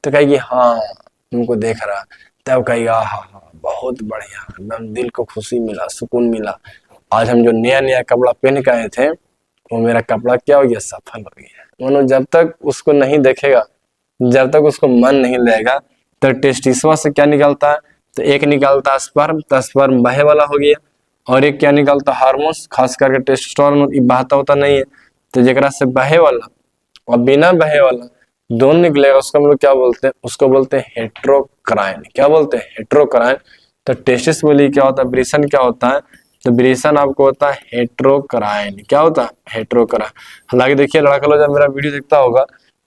तो कहेगी हाँ तुमको देख रहा, तब कहेगी हाँ हाँ बहुत बढ़िया, एकदम दिल को खुशी मिला, सुकून मिला, आज हम जो नया नया कपड़ा पहन के आए थे वो मेरा कपड़ा क्या हो गया, सफल हो गया। मानो जब तक उसको नहीं देखेगा, जब तक उसको मन नहीं लगेगा, तो टेस्टिसवा से क्या निकलता है, तो एक निकलता है स्पर्म, तो स्पर्म बहे वाला हो गया, और एक क्या निकलता है हार्मोन्स, खास करके टेस्टोस्टेरोन बहता होता नहीं है, तो जरा से बहे वाला और बिना बहे वाला दोनों निकलेगा, उसको हम लोग क्या बोलते हैं, उसको बोलते हैं हेट्रोक्राइन। क्या बोलते हैं, हेट्रोक्राइन। तो टेस्टिस बोली क्या होता है, ब्रेसन क्या होता है, तो ब्रेसन आपको होता है हेट्रोक्राइन। क्या होता है, हेट्रोक्राइन। हालांकि देखिए लड़का लोग जब मेरा वीडियो देखता होगा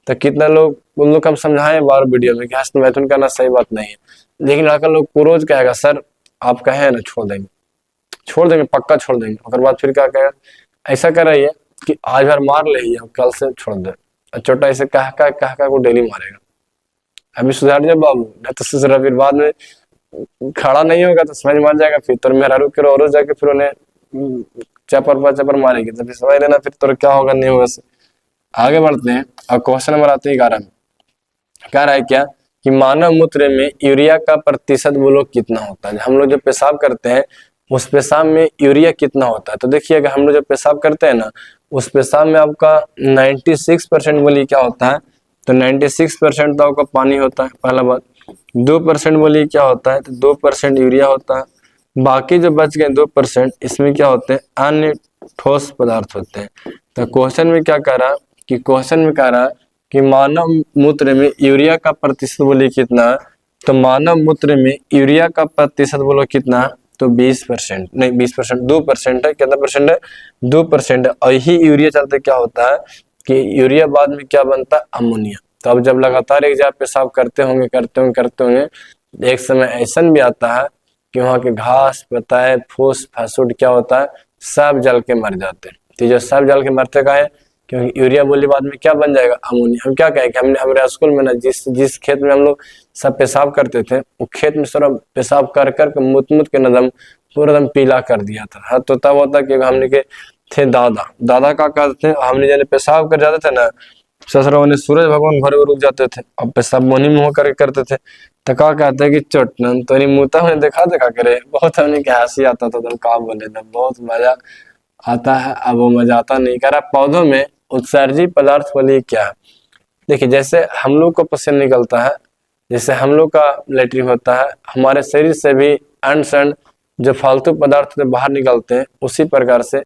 तो कितना लोग उन लोग हम समझाएं बार वीडियो में कि हस्तमैथुन करना सही बात नहीं है, लेकिन लड़का लोग को रोज कहेगा सर आप कहे ना छोड़ देंगे पक्का छोड़ देंगे। और बाद फिर क्या कहेगा, ऐसा कर रही है कि आज भर मार ले कल से छोड़ दे, और छोटा इसे कह को डेली मारेगा। अभी सुधार जाए बाबू, नहीं तो सोच रहा फिर बाद में खड़ा नहीं होगा तो समझ मार जाएगा, फिर तो मेरा रुक और जाके फिर उन्हें चपर मारेगी, तो फिर समझ लेना फिर तो क्या होगा नहीं होगा। आगे बढ़ते हैं और क्वेश्चन नंबर आते हैं 11 में। कह रहा है क्या कि मानव मूत्र में यूरिया का प्रतिशत बोलो कितना होता है। हम लोग जो पेशाब करते हैं उस पेशाब में यूरिया कितना होता है। तो देखिए अगर हम लोग जो पेशाब करते हैं ना उस पेशाब में आपका 96% बोली क्या होता है, तो 96% तो आपका पानी होता है पहला बात। 2% बोली क्या होता है, तो 2% यूरिया होता है। बाकी जो बच गए 2% इसमें क्या होते हैं, अन्य ठोस पदार्थ होते हैं। तो क्वेश्चन में क्या कह रहा कि क्वेश्चन में कह रहा कि मानव मूत्र में यूरिया का प्रतिशत बोले कितना, तो मानव मूत्र में यूरिया का प्रतिशत बोलो कितना, तो 20% नहीं 20%, 2% है। कितना परसेंट है, 2% है। और यही यूरिया चलते क्या होता है कि यूरिया बाद में क्या बनता है, अमोनिया। तो अब जब लगातार एक जगह पेशाब करते होंगे एक समय ऐसा भी आता है कि वहाँ के घास पताए फूस फासूट क्या होता है, सब जल के मर जाते हैं। तो जो सब जल के मरते का है क्योंकि यूरिया बोली बाद में क्या बन जाएगा, अमोनिया। हम क्या कहें कि हमने हमारे स्कूल में ना जिस खेत में हम लोग सब पेशाब करते थे वो खेत में सारा पेशाब कर के मुत के नदम पूरा एकदम पीला कर दिया था। हाँ तो तब होता कि हमने के थे दादा का करते थे, हमने जब पेशाब कर जाते थे ना ससुरा ने सूरज भगवान घर में रुक जाते थे, अब पेशाब मोनी मुँह करके करते थे। तो क्या कहते हैं कि चोटन तो मुँहता हमने देखा करे बहुत हमने के हंसी आता था, तो का बोले था बहुत मजा आता है। अब वो मजा आता नहीं। कह रहा पौधों में उत्सर्जी पदार्थ बोलिए क्या है। देखिए जैसे हम लोग को पसीना निकलता है, जैसे हम लोग का लेटरिन होता है, हमारे शरीर से भी अनसन जो फालतू पदार्थ बाहर निकलते हैं, उसी प्रकार से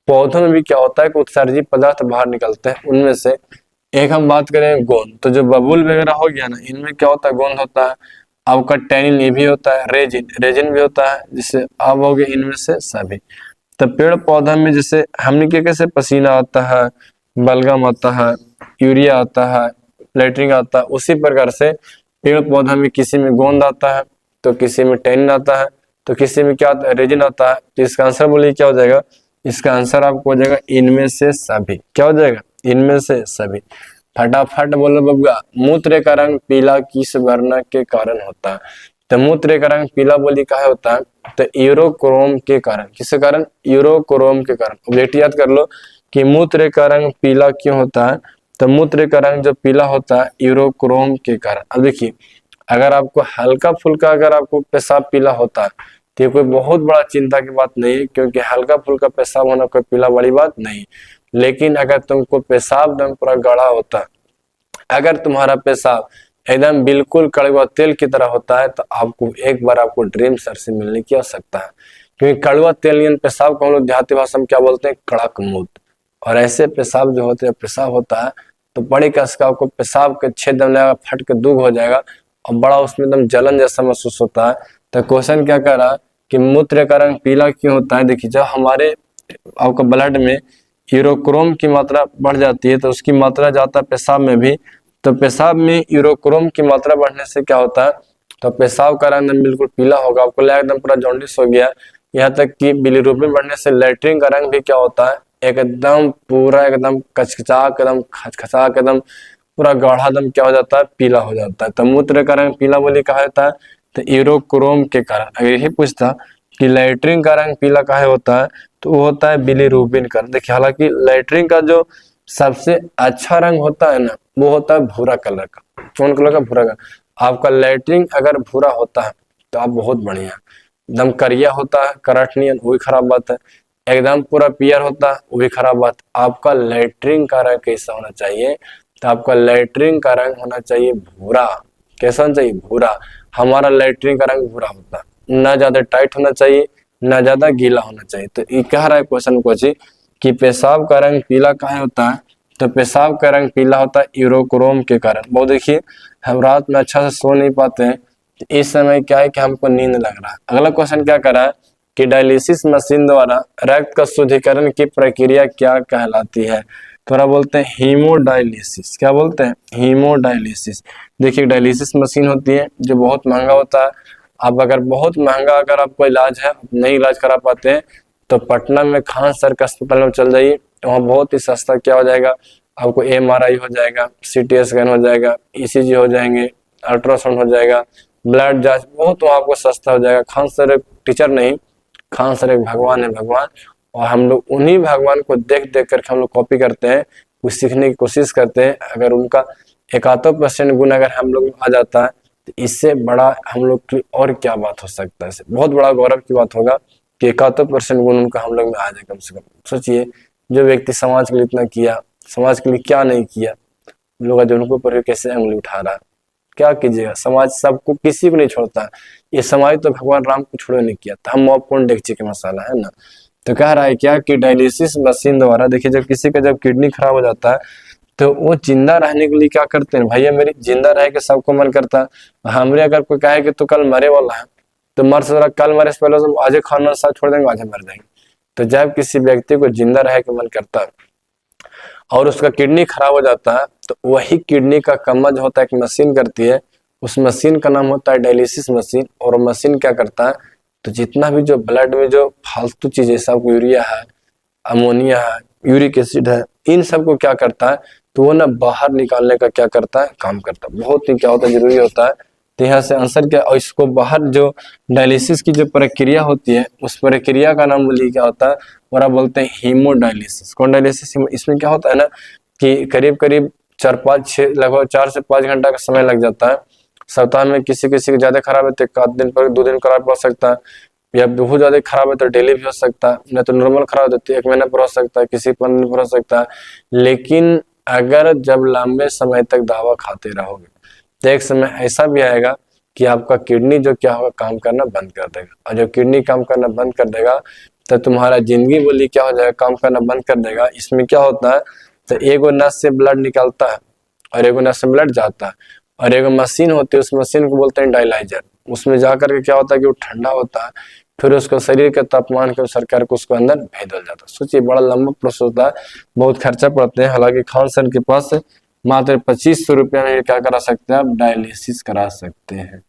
पौधों में भी क्या होता है कि उत्सर्जी पदार्थ बाहर निकलते हैं। उनमें से एक हम बात करें गोंद, तो जो बबूल वगैरह हो गया ना इनमें क्या होता है, गोंद होता है। आपका टैनिन ये भी होता है, रेजिन भी होता है, जिससे अब हो गए इनमें से सभी। तो पेड़ पौधा में जैसे हमने के कैसे पसीना आता है, बलगम आता है, यूरिया आता है, लेटरिन आता है, उसी प्रकार से पेड़ पौधा में किसी में गोंद आता है, तो किसी में टैनिन आता है, तो किसी में क्या आता है, रेजिन आता है। तो इसका आंसर बोलिए क्या हो जाएगा, इसका आंसर आपको हो जाएगा इनमें से सभी। क्या हो जाएगा, इनमें से सभी। फटाफट बोलो बबुआ, मूत्र का रंग पीला किस वर्ण के कारण होता है। तो मूत्र का रंग पीला बोली का होता है, तो यूरोक्रोम के कारण। किसके कारण, यूरोक्रोम के कारण। ऑब्जेक्ट याद कर लो कि मूत्र का रंग पीला क्यों होता है, तो मूत्र का रंग जो पीला होता है यूरोक्रोम के कारण। अब देखिए अगर आपको हल्का फुल्का अगर आपको पेशाब पीला होता है तो ये कोई बहुत बड़ा चिंता की बात नहीं है, क्योंकि हल्का फुल्का पेशाब होना कोई पीला बड़ी बात नहीं। लेकिन अगर तुमको पेशाब एकदम पूरा गाढ़ा होता है, अगर तुम्हारा पेशाब एकदम बिल्कुल कड़वा तेल की तरह होता है, तो आपको एक बार आपको ड्रीम सर से मिलने की आवश्यकता है। क्योंकि कड़वा तेल पेशाब को हम लोग देहाती भाषा में क्या बोलते हैं, कड़क मूत। और ऐसे पेशाब जो होते हैं, पेशाब होता है तो बड़े कस का आपको पेशाब के छेद दम लगेगा, फट के दुग हो जाएगा और बड़ा उसमें एकदम जलन जैसा महसूस होता है। तो क्वेश्चन क्या कर रहा कि मूत्र का रंग पीला क्यों होता है। देखिए जब हमारे आपका ब्लड में यूरोक्रोम की मात्रा बढ़ जाती है तो उसकी मात्रा जाता है पेशाब में भी, तो पेशाब में यूरोक्रोम की मात्रा बढ़ने से क्या होता है, तो पेशाब का रंग बिल्कुल पीला होगा, आपको लगा एकदम पूरा जॉन्डिस हो गया। यहाँ तक कि बिलीरुबिन बढ़ने से लैट्रिन का रंग भी क्या होता है, एकदम पूरा एकदम कचकचा एकदम खचखचा एकदम पूरा गाढ़ा दम क्या हो जाता है, पीला हो जाता है। तो मूत्र का रंग पीला बोले कहा जाता है, तो यूरोक्रोम के कारण। अगर यही पूछता कि लैट्रिन का रंग पीला काहे होता है, तो वो होता है बिलीरुबिन का। देखिए हालांकि लैट्रिन का जो सबसे अच्छा रंग होता है ना वो होता है भूरा कलर का। कौन कलर का, भूरा का। आपका लैट्रिन अगर भूरा होता है तो आप बहुत बढ़िया, एकदम करिया होता है कराटनियन, वो भी खराब बात है। एकदम पूरा पियर होता है वो भी खराब बात। आपका लैट्रिन का रंग कैसा होना चाहिए, तो आपका लैट्रिन का रंग होना चाहिए भूरा। कैसा होना चाहिए, भूरा। हमारा लैट्रिन का रंग भूरा होता है, ना ज्यादा टाइट होना चाहिए ना ज्यादा गीला होना चाहिए। तो ये कह रहा है क्वेश्चन को कि पेशाब का रंग पीला काहे होता है, तो पेशाब का रंग पीला होता है यूरोक्रोम के कारण। वो देखिए हम रात में अच्छा से सो नहीं पाते हैं, इस समय क्या है कि हमको नींद लग रहा है। अगला क्वेश्चन क्या कर रहा है कि डायलिसिस मशीन द्वारा रक्त का शुद्धिकरण की प्रक्रिया क्या कहलाती है। थोड़ा बोलते हैं हीमोडायलिसिस। क्या बोलते हैं, हीमोडायलिसिस। देखिए डायलिसिस मशीन होती है जो बहुत महंगा होता है। आप अगर बहुत महंगा अगर आपको इलाज है, नहीं इलाज करा पाते हैं, तो पटना में खान सर के अस्पताल में चल जाइए, वहाँ बहुत ही सस्ता क्या हो जाएगा, आपको MRI हो जाएगा, CT स्कैन हो जाएगा, ECG हो जाएंगे, अल्ट्रासाउंड हो जाएगा, ब्लड जांच, बहुत वहाँ आपको सस्ता हो जाएगा। खान सर एक टीचर नहीं, खान सर एक भगवान है, भगवान। और हम लोग उन्हीं भगवान को देख देख करके हम लोग कॉपी करते हैं, कुछ सीखने की कोशिश करते हैं। अगर उनका 71% गुण अगर हम लोग में आ जाता है तो इससे बड़ा हम लोग की और क्या बात हो सकता है। इससे बहुत बड़ा गौरव की बात होगा कि 71% गुण उनका हम लोग में आ जाए। कम से कम सोचिए, जो व्यक्ति समाज के लिए इतना किया, समाज के लिए क्या नहीं किया, लोग आज उनको पर कैसे उंगली उठा रहा है। क्या कीजिएगा, समाज सबको, किसी को नहीं छोड़ता। ये समाज तो भगवान राम को छोड़े नहीं किया था। हम आप कौन डेगची के मसाला है ना। तो कह रहा है क्या कि डायलिसिस मशीन द्वारा, देखिए जब किसी का जब किडनी खराब हो जाता है तो वो जिंदा रहने के लिए क्या करते हैं, भैया मेरी जिंदा रह के सबको मन करता है। हमरे अगर कोई कहे कि तू कल मरे वाला है तो मर से कल मरे से पहले तो आज खाना साथ छोड़ देंगे, आज मर जाएंगे। तो जब किसी व्यक्ति को जिंदा रह के मन करता है और उसका किडनी खराब हो जाता है तो वही किडनी का कम्मा जो होता है एक मशीन करती है, उस मशीन का नाम होता है डायलिसिस मशीन। और मशीन क्या करता है, तो जितना भी जो ब्लड में जो फालतू चीजें, सब यूरिया है, अमोनिया है, यूरिक एसिड है, इन सब को क्या करता है, तो वो ना बाहर निकालने का क्या करता है, काम करता है। बहुत ही क्या होता है, जरूरी होता है। तो यहाँ से आंसर क्या, और इसको बाहर जो डायलिसिस की जो प्रक्रिया होती है, उस प्रक्रिया का नाम बोलिए क्या होता है, और आप बोलते हैं हीमोडायलिसिस। कौन डायलिसिस, इसमें क्या होता है ना कि करीब करीब 4-5-6 लगभग 4 से 5 घंटा का समय लग जाता है। सप्ताह में किसी किसी को ज्यादा खराब है तो 1 दिन पर 2 दिन खराब पड़ सकता है, या बहुत ज्यादा खराब है तो डेली भी हो सकता है, नहीं तो नॉर्मल खराब है तो 1 महीना पर हो सकता है, किसी 15 दिन पर हो सकता है। लेकिन अगर जब लंबे समय तक दवा खाते रहोगे तो एक समय ऐसा भी आएगा कि आपका किडनी जो क्या होगा, काम करना बंद कर देगा। और जब किडनी काम करना बंद कर देगा तो तुम्हारा जिंदगी बोली क्या हो जाएगा, काम करना बंद कर देगा। इसमें क्या होता है, तो एक नस से ब्लड निकलता है और एक नस से ब्लड जाता है, और एक मशीन होती है, उस मशीन को बोलते हैं डायलाइजर। उसमें जाकर के क्या होता है कि वो ठंडा होता है, फिर उसको शरीर के तापमान के अनुसार करके उसको अंदर भेज दिया जाता है। सोचिए बड़ा लंबा प्रोसेस होता है, बहुत खर्चा पड़ते हैं। हालांकि खान सर के पास मात्र 2500 रुपया में क्या करा सकते हैं, आप डायलिसिस करा सकते हैं।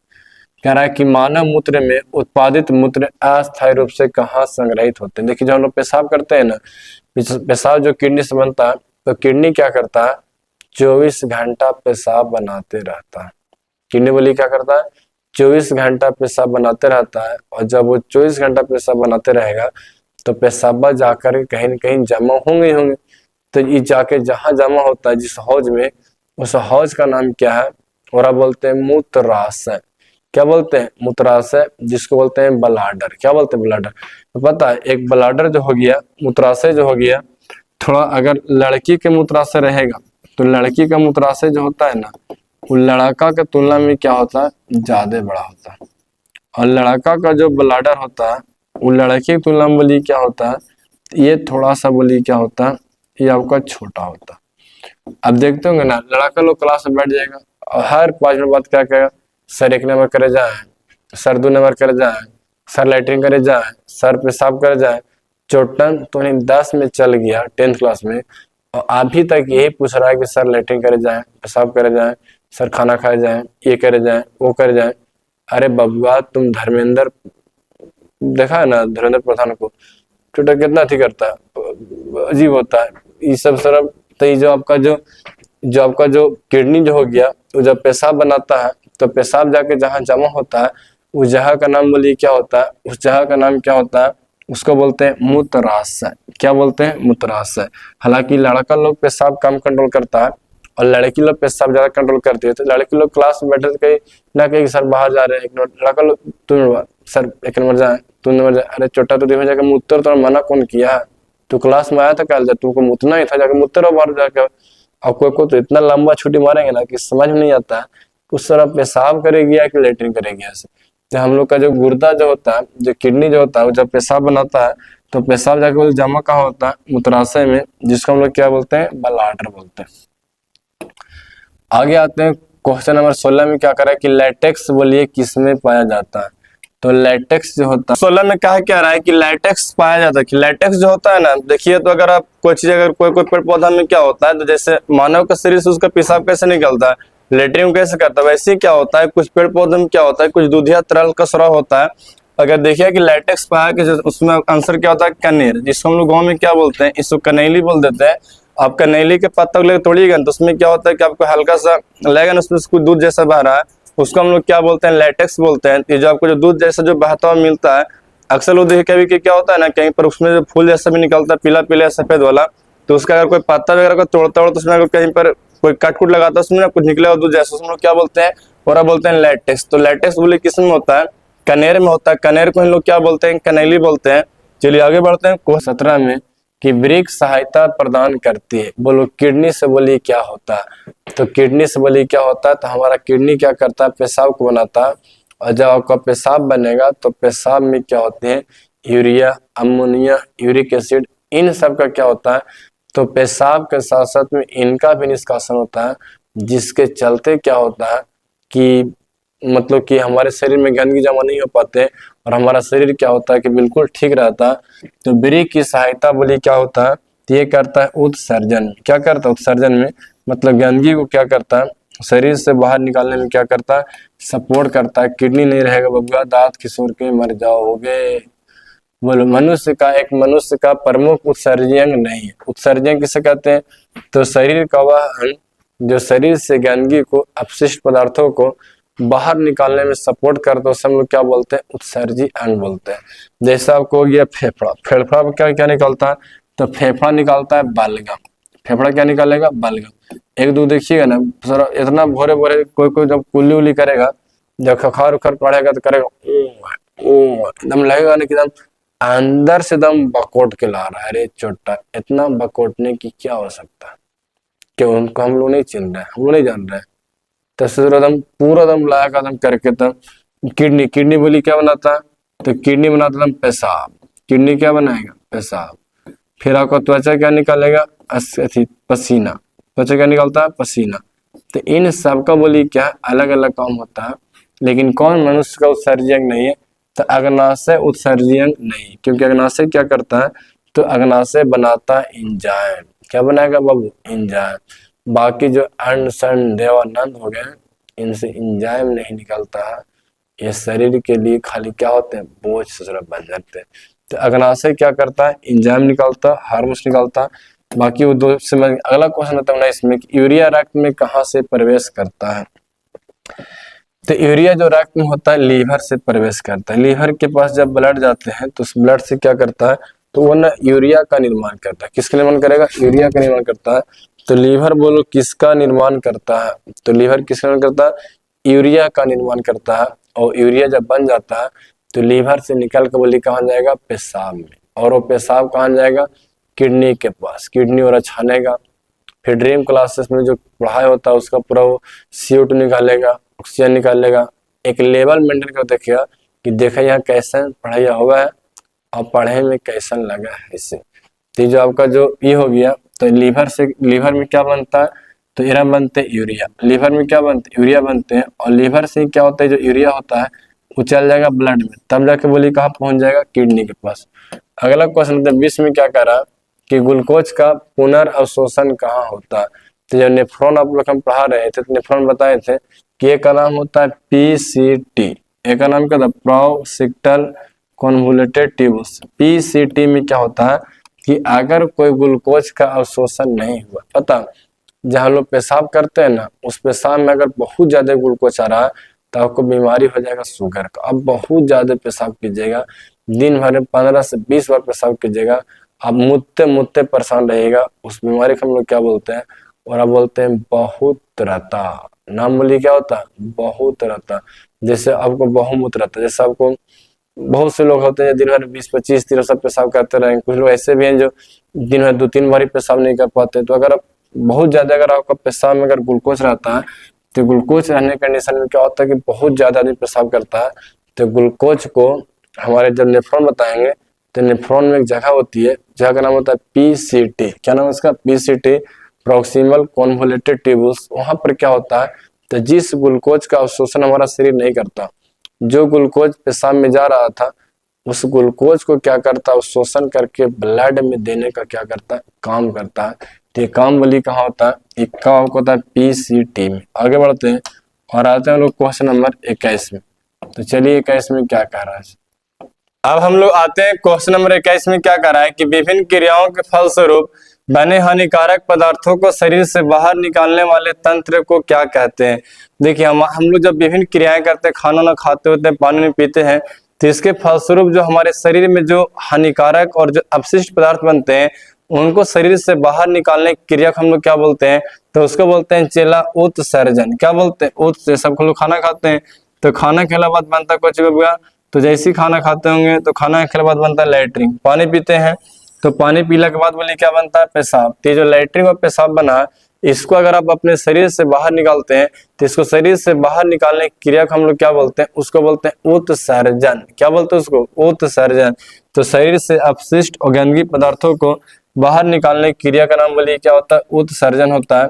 कह रहा है कि मानव मूत्र में उत्पादित मूत्र अस्थायी रूप से कहाँ संग्रहित होते हैं। देखिए जब हम लोग पेशाब करते हैं ना, पेशाब जो किडनी से बनता है, तो किडनी क्या करता है, 24 घंटा पेशाब बनाते रहता है। किडनी बोली क्या करता है, 24 घंटा पेशाब बनाते रहता है। और जब वो 24 घंटा पेशाब बनाते रहेगा तो पेशाबा जाकर कहीं न कहीं जमा होंगे। तो ये जाके जहां जमा होता है जिस हौज में, उस हौज का नाम क्या है, और आप बोलते हैं मूत्राशय। क्या बोलते हैं, मूत्राशय, जिसको बोलते हैं ब्लाडर। क्या बोलते हैं, ब्लाडर। तो पता है एक ब्लाडर जो हो गया, मूत्राशय जो हो गया, थोड़ा अगर लड़की के मूत्राशय रहेगा तो लड़की का मूत्राशय जो होता है ना, वो लड़का के तुलना में क्या होता है, ज्यादा बड़ा होता है। और लड़का का जो ब्लाडर होता है वो लड़की की तुलना में बोली क्या होता है, ये थोड़ा सा बोली क्या होता है, ये आपका छोटा होता है। अब देखते होंगे ना, लड़का लोग क्लास में बैठ जाएगा और हर 5 मिनट बाद क्या कहेगा, सर 1 नंबर करे जाए, सर 2 नंबर करे जाए, सर लैट्रिन करे जाए, सर पेशाब करे जाए। चोटन तो नहीं 10 में चल गया 10th क्लास में, और अभी तक यही पूछ रहा है कि सर लैट्रिन करे जाए, पेशाब करे जाए, सर खाना खाए जाए, ये करे जाए, वो करे जाए। अरे बबुआ, तुम धर्मेंद्र देखा है ना, धर्मेंद्र प्रधान को, छोटा कितना अथी करता है, अजीब होता है ये सब सरब। तो ये जो आपका जो किडनी जो हो गया, वो जब पेशाब बनाता है तो पेशाब जाके जहाँ जमा होता है, उस जगह का नाम बोलिए क्या होता है, उस जगह का नाम क्या होता है, उसको बोलते हैं मूत्राशय। क्या बोलते हैं, मूत्राशय। हालांकि लड़का लोग पेशाब कम कंट्रोल करता है और लड़की लोग पेशाब ज्यादा कंट्रोल करती है। तो लड़की लोग क्लास में बैठे कहीं ना कहीं सर बाहर जा रहे हैं, 1 नंबर, लड़का लोग तुम सर 1 नंबर जाए, 2 नंबर जाए। अरे छोटा तो देखो जाकर मूत्र, तो मना कौन किया, तू क्लास में आया था कल, तुमको मुतना ही था, जाकर मूत्र बाहर जाकर। और कोई को तो इतना लंबा छुट्टी मारेंगे ना कि समझ में नहीं आता उस तरह पेशाब करेगी या कि लेटरिन करेगी ऐसे। तो हम लोग का जो गुर्दा जो होता है, जो किडनी जो होता है, वो जब पेशाब बनाता है तो पेशाब जाके जमा कहाँ होता है, मूत्राशय में, जिसको हम लोग क्या बोलते हैं, ब्लाडर बोलते हैं। आगे आते हैं क्वेश्चन नंबर 16 में क्या करा है कि लैटेक्स बोलिए किसमें पाया जाता है। तो लैटेक्स जो होता है 16 में क्या रहा है कि लैटेक्स पाया जाता है। कि लैटेक्स जो होता है ना, देखिए तो अगर आप कोई चीज, अगर कोई पेड़ पौधा में क्या होता है, तो जैसे मानव का शरीर से उसका पेशाब कैसे निकलता है, लेटरिन कैसे करता है, वैसे क्या होता है कुछ पेड़ पौधे में क्या होता है, कुछ दूधिया तरल का स्राव होता है। अगर देखिए कि लैटेक्स पाया कि उसमें आंसर क्या होता है, कनेर, जिसको हम लोग गाँव में क्या बोलते हैं, इसको कनैली बोल देते हैं। आपका नैली के पत्ता को लेकर तोड़िएगा तो उसमें क्या होता है कि आपको हल्का सा लगेगा ना, उसमें से कुछ दूध जैसा बह रहा है, उसको हम लोग क्या बोलते हैं, लैटेक्स बोलते हैं। ये जो आपको जो दूध जैसा जो बहता हुआ मिलता है, अक्सर लोग देखिए कभी कि क्या होता है ना, कहीं पर उसमें जो फूल जैसा भी निकलता है पीला पीला सफेद वाला, तो उसका अगर कोई पत्ता वगैरह को तोड़ता हो तो उसमें अगर कहीं पर कोई कट कुट लगाता है उसमें ना कुछ निकलेगा दूध जैसा, उसमें लोग क्या बोलते हैं, और बोलते हैं लैटेक्स। तो लैटेक्स बोले किस में होता है, कनेर में होता है। कनेर को हम लोग क्या बोलते हैं, कनैली बोलते हैं। चलिए आगे बढ़ते हैं। क्वेश्चन 17 में कि वृक्क सहायता प्रदान करती है, बोलो किडनी से बोलिए क्या होता है। तो किडनी से बोलिए क्या होता है, तो हमारा किडनी क्या करता है, पेशाब को बनाता है। और जब आपका पेशाब बनेगा तो पेशाब में क्या होते हैं, यूरिया, अमोनिया, यूरिक एसिड, इन सब का क्या होता है, तो पेशाब के साथ साथ में इनका भी निष्कासन होता है, जिसके चलते क्या होता है कि मतलब कि हमारे शरीर में गंदगी जमा नहीं हो पाते और हमारा शरीर क्या होता है कि बिल्कुल ठीक रहता है। तो वृक्क की सहायता बोली क्या होता है, तो ये करता है उत्सर्जन। क्या करता है उत्सर्जन में, मतलब गंदगी को क्या करता है, शरीर से बाहर निकालने में क्या करता है, सपोर्ट करता है। किडनी नहीं रहेगा बबुआ, दांत खिसोर के मर जाओगे। बोलो मनुष्य का प्रमुख उत्सर्जन नहीं है। उत्सर्जन किसे कहते हैं, तो शरीर का वह अंग जो शरीर से गंदगी को, अपशिष्ट पदार्थों को बाहर निकालने में सपोर्ट करते हैं, हम लोग क्या बोलते हैं, उत्सर्जी अंग बोलते हैं। जैसे आपको हो गया फेफड़ा, फेफड़ा में क्या क्या निकलता है, तो फेफड़ा निकालता है बलगम। फेफड़ा क्या निकालेगा, बलगम। एक दो देखिएगा ना, इतना भोरे भोरे कोई कोई जब कुल्ली उल्ली करेगा, जब खखार उखार पड़ेगा तो करेगा ओ, एकदम लगेगा ना कि एकदम अंदर से एकदम बकोट के ला रहा है। अरे चोटा, इतना बकोटने की क्या हो सकता है, क्यों उनको हम लोग नहीं चिन रहे, हम लोग नहीं जान रहे। तस्वीर एकदम पूरा एकदम लाया एकदम करके तब किडनी, किडनी बोली क्या बनाता है, तो किडनी बनाता है पेशाब। किडनी क्या बनाएगा, पेशाब। फिर आपका त्वचा क्या निकालेगा, पसीना। त्वचा क्या निकालता है, पसीना। तो इन सब का बोली क्या, अलग अलग काम होता है, लेकिन कौन मनुष्य का उत्सर्जन नहीं है, तो अग्नाशय उत्सर्जन नहीं। क्योंकि अग्नाशय क्या करता है, तो अग्नाशय बनाता है एंजाइम। क्या बनाएगा बाबू, एंजाइम। बाकी जो अन्न सन देवानंद हो गए, इनसे एंजाइम नहीं निकलता है। ये शरीर के लिए खाली क्या होते हैं, बोझ से बन जाते हैं। तो अग्नाशय क्या करता है, एंजाइम निकालता है, हार्मोन्स निकालता है। बाकी वो दो से अगला क्वेश्चन आता है इसमें, यूरिया रक्त में कहाँ से प्रवेश करता है। तो यूरिया जो रक्त में होता है, लीवर से प्रवेश करता है। लीवर के पास जब ब्लड जाते हैं तो उस ब्लड से क्या करता है, तो वो ना यूरिया का निर्माण करता है। किसका निर्माण करेगा, यूरिया का निर्माण करता है। तो लीवर बोलो किसका निर्माण करता है, तो लीवर किसका निर्माण करता है, यूरिया का निर्माण करता है। और यूरिया जब बन जाता है तो लीवर से निकल कर बोली कहाँ जाएगा, पेशाब में। और वो पेशाब कहाँ जाएगा, किडनी के पास। किडनी और छानेगा। फिर ड्रीम क्लासेस में जो पढ़ाई होता है उसका पूरा वो CO2 निकालेगा, ऑक्सीजन निकालेगा। एक लेवल मेंटेन कर देखिएगा कि देखा यहाँ कैसा पढ़ाई हुआ है और पढ़े में कैसा लगा है इससे। तो जो आपका जो ये हो गया, तो लीवर से, लीवर में क्या बनता है, तो इरा बनते हैं यूरिया। लीवर में क्या बनते हैं, यूरिया बनते हैं। और लीवर से क्या होता है, जो यूरिया होता है वो चल जाएगा ब्लड में, तब जाके बोली कहाँ पहुंच जाएगा, किडनी के पास। अगला क्वेश्चन 20 में क्या कह रहा है कि ग्लूकोज का पुनर्अवशोषण कहाँ होता है। तो जब नेफ्रॉन आप लोग हम पढ़ा रहे थे तो नेफ्रॉन बताए थे कि एक का नाम होता है PCT, एक का नाम क्या था, प्रोसिक्टल कन्वोल्यूटेड ट्यूब्स। PCT में क्या होता है कि अगर कोई ग्लूकोज का अवशोषण नहीं हुआ, पता जहाँ लोग पेशाब करते हैं ना, उस पेशाब में अगर बहुत ज्यादा ग्लूकोज आ रहा है तो आपको बीमारी हो जाएगा शुगर का। अब बहुत ज्यादा पेशाब कीजिएगा, दिन भर में 15 से 20 बार पेशाब कीजिएगा, आप मुत्ते मुत्ते परेशान रहिएगा। उस बीमारी को हम लोग क्या बोलते हैं, और आप बोलते हैं बहुत्रता। नाम बोलिए क्या होता है, बहुत्रता। जैसे आपको बहुमूत्र रहता है, जैसे आपको बहुत से लोग होते हैं दिन भर 20-25 सब पेशाब करते रहेंगे। कुछ लोग ऐसे भी हैं जो दिन भर 2-3 बार ही पेशाब नहीं कर पाते। तो अगर बहुत ज्यादा अगर आपका पेशाब में अगर ग्लूकोज रहता है, तो ग्लूकोज रहने कंडीशन में क्या होता है कि बहुत ज्यादा आदमी पेशाब करता है, तो ग्लूकोज को हमारे जब नेफ्रॉन बताएंगे, तो नेफ्रॉन में एक जगह होती है, जगह का नाम होता है PCT। क्या नाम है इसका, PCT, प्रॉक्सिमल कन्वोल्यूटेड ट्यूब्स। वहां पर क्या होता है, तो जिस ग्लूकोज का अवशोषण हमारा शरीर नहीं करता, जो ग्लूकोज पेशाब में जा रहा था, उस ग्लूकोज को क्या करता है, शोषण करके ब्लड में देने का क्या करता है, काम करता है। तो ये काम बोली कहाँ होता है, एक काम होता है PCT में। आगे बढ़ते हैं और आते हैं लोग क्वेश्चन नंबर 21 में। तो चलिए 21 में क्या कह रहा है। अब हम लोग आते हैं क्वेश्चन नंबर 21 में क्या कह रहा है कि विभिन्न क्रियाओं के फलस्वरूप बने हानिकारक पदार्थों को शरीर से बाहर निकालने वाले तंत्र को क्या कहते हैं। देखिए हम लोग जब विभिन्न क्रियाएं करते हैं, खाना ना खाते होते हैं, पानी नहीं पीते हैं, तो इसके फलस्वरूप जो हमारे शरीर में जो हानिकारक और जो अपशिष्ट पदार्थ बनते हैं उनको शरीर से बाहर निकालने की क्रिया को हम लोग क्या बोलते हैं, तो उसको बोलते हैं चेला उत्सर्जन। क्या बोलते हैं, उत्स। सब लोग खाना खाते हैं तो खाना खेला बाद बनता है कुछ गया, तो जैसे ही खाना खाते होंगे तो खाना खेला बाद बनता है लैट्रिन। पानी पीते हैं तो पानी पीला के बाद बोलिए क्या बनता है, पेशाब। तो जो लैट्रिन और पेशाब बना, इसको अगर आप अपने शरीर से बाहर निकालते हैं तो इसको शरीर से बाहर निकालने की क्रिया को हम लोग क्या बोलते हैं, उसको बोलते हैं उत्सर्जन। क्या बोलते हैं उसको, उत्सर्जन। तो शरीर से अपशिष्ट और गंदगी पदार्थों को बाहर निकालने की क्रिया का नाम बोलिए क्या होता है, उत्सर्जन होता है।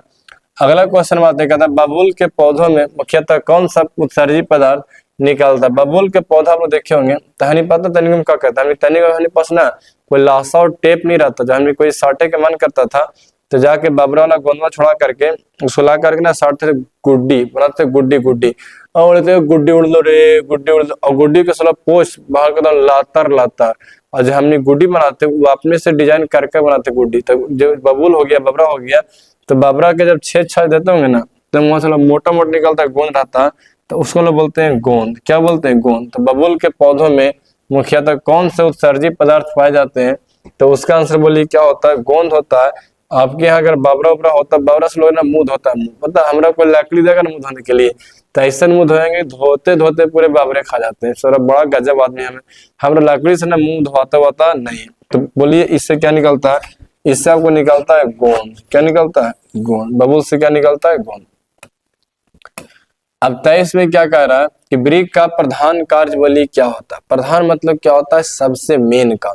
अगला क्वेश्चन बात कहता है बबूल के पौधों में मुख्यतः कौन सा उत्सर्जित पदार्थ निकलता है। बबूल के पौधा आप लोग देखे होंगे, तहनी पता तनिक में क्या कहता है, तनिक हनी पास ना कोई लाशा और टेप नहीं रहता। जब हमें कोई साटे के मन करता था तो जाके बबरा वाला गोंदवा छोड़ा करके उसको ला करके ना साटते थे, गुड्डी बनाते, गुड्डी गुड्डी और गुड्डी उड़ लो रे, गुड्डी उड़ लो, और गुड्डी के साला पोस्ट बाहर कर लातर लातर। और जो हमने गुड्डी बनाते वो अपने से डिजाइन करके बनाते गुड्डी। तो जो बबूल हो गया, बबरा हो गया, तो बबरा के जब छेद छाद देते होंगे ना तो वहां से मोटा मोटा निकलता है, गोंद रहता है, तो उसको लोग बोलते हैं गोंद। क्या बोलते हैं, गोंद। तो बबूल के पौधों में मुख्यतः कौन से उत्सर्जित पदार्थ पाए जाते हैं, तो उसका आंसर बोलिए क्या होता है, गोंद होता है। आपके यहाँ अगर बाबरा उबरा होता है, बाबरा से लोग ना मुंह धोता है, मुंह पता हमरा कोई लकड़ी देगा ना मुंह धोने के लिए, तो ऐसा मुंह धोएंगे, धोते धोते पूरे बाबरे खा जाते हैं। सर बड़ा गजब आदमी हमें, हमरा लकड़ी से ना मुंह धोता हुआ नहीं। तो बोलिए इससे क्या निकलता है, इससे आपको निकलता है गोंद। क्या निकलता है, गोंद। बबूल से क्या निकलता है, गोंद। अब 23 में क्या कह रहा है कि वृक्क का प्रधान कार्य बोलिए क्या होता है। प्रधान मतलब क्या होता है, सबसे मेन काम।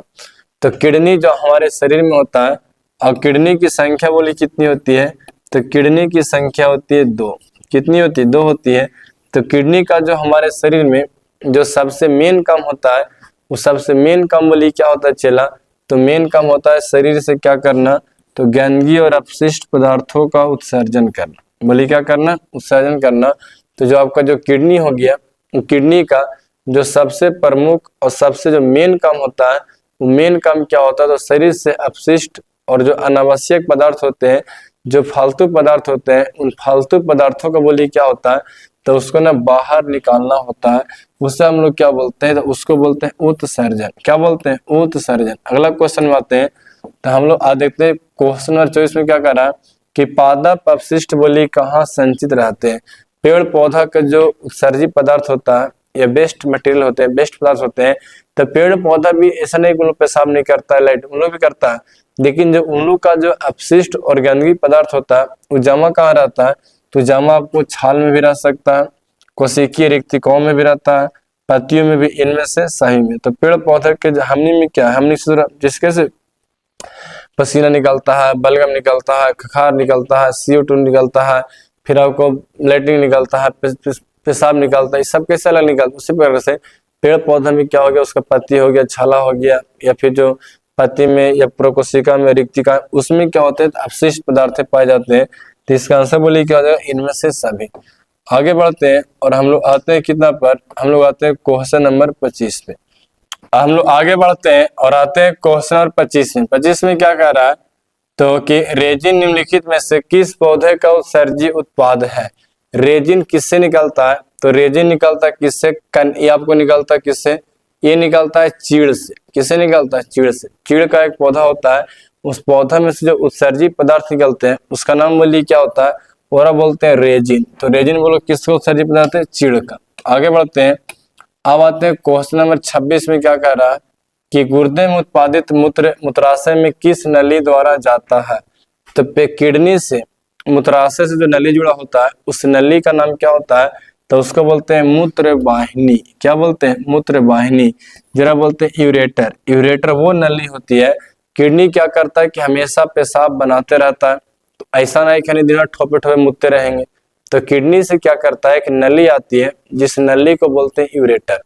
तो किडनी जो हमारे शरीर में होता है, और किडनी की संख्या बोली कितनी होती है, तो किडनी की संख्या होती है 2। कितनी होती है, 2 होती है। तो किडनी का जो हमारे शरीर में जो सबसे मेन काम होता है, वो सबसे मेन काम बोलिए क्या होता है चेला, तो मेन काम होता है शरीर से क्या करना, तो गंदगी और अपशिष्ट पदार्थों का उत्सर्जन करना। बोलिए क्या करना, उत्सर्जन करना। तो जो आपका जो किडनी हो गया, किडनी का जो सबसे प्रमुख और सबसे जो मेन काम होता है, वो मेन काम क्या होता है, तो शरीर से अपशिष्ट और जो अनावश्यक पदार्थ होते हैं, जो फालतू पदार्थ होते हैं, उन फालतू पदार्थों का बोलिए क्या होता है, तो उसको ना बाहर निकालना होता है। उससे हम लोग क्या बोलते हैं, तो उसको बोलते हैं उत्सर्जन। क्या बोलते हैं, उत्सर्जन। अगला क्वेश्चन में आते हैं, तो हम लोग आज देखते हैं क्वेश्चन नंबर 24 में क्या कर रहा है कि पादप अपशिष्ट बोलिए कहाँ संचित रहते हैं। पेड़ पौधा का जो उत्सर्जित पदार्थ होता है या बेस्ट मटेरियल होते हैं, बेस्ट पदार्थ होते हैं, तो पेड़ पौधा भी ऐसा नहीं कि पेशाब नहीं करता है, लाइट उन लोग भी करता है, लेकिन जो उन लोग का जो अपशिष्ट और गंदगी पदार्थ होता है वो जमा कहाँ रहता है, तो जमा आपको छाल में भी रह सकता है, कोशिकीय रिक्तिकाओं में भी रहता है, पत्तियों में भी, इनमें से सही में। तो पेड़ पौधे के हमनी में क्या है, हमनी से जिसके से पसीना निकलता है, बलगम निकलता है, खखार निकलता है, CO2 निकलता है, फिर आपको लैट्रिन निकलता है, पेशाब निकलता है, सब कैसे अलग निकलता है। उसी प्रकार से पेड़ पौधा में क्या हो गया, उसका पत्ती हो गया, छाला हो गया, या फिर जो पत्ती में या प्रोकोशिका में रिक्तिका, उसमें क्या होते हैं, अपशिष्ट पदार्थ पाए जाते हैं। तो इसका आंसर बोलिए क्या हो जाएगा, इनमें से सभी। आगे बढ़ते हैं और हम लोग आते हैं कितना पर, हम लोग आते हैं क्वेश्चन नंबर 25 पे। हम लोग आगे बढ़ते हैं और आते हैं क्वेश्चन नंबर 25 में। 25 में क्या कह रहा है, तो कि रेजिन निम्नलिखित में से किस पौधे का उत्सर्जी उत्पाद है। रेजिन किससे निकलता है, तो रेजिन निकलता है किससे, ये आपको निकलता है किससे, ये निकलता है चीड़ से। किससे निकलता है, चीड़ से। चीड़ का एक पौधा होता है, उस पौधा में से जो उत्सर्जी पदार्थ निकलते हैं उसका नाम बोलिए क्या होता है, और बोलते हैं रेजिन। तो रेजिन बोलो किसका उत्सर्जी पदार्थ है, चीड़ का। आगे बढ़ते हैं, अब आते हैं क्वेश्चन नंबर 26 में क्या कह रहा है कि गुर्दे में उत्पादित मूत्र मूत्राशय में किस नली द्वारा जाता है। तो किडनी से मूत्राशय से जो नली जुड़ा होता है उस नली का नाम क्या होता है, तो उसको बोलते हैं मूत्र वाहिनी। क्या बोलते हैं, मूत्र वाहिनी। जरा बोलते हैं यूरेटर। यूरेटर वो नली होती है, किडनी क्या करता है कि हमेशा पेशाब बनाते रहता है, तो ऐसा नहीं कि दिन ठोपे ठोपे मुतते रहेंगे। तो किडनी से क्या करता है कि नली आती है, जिस नली को बोलते हैं यूरेटर।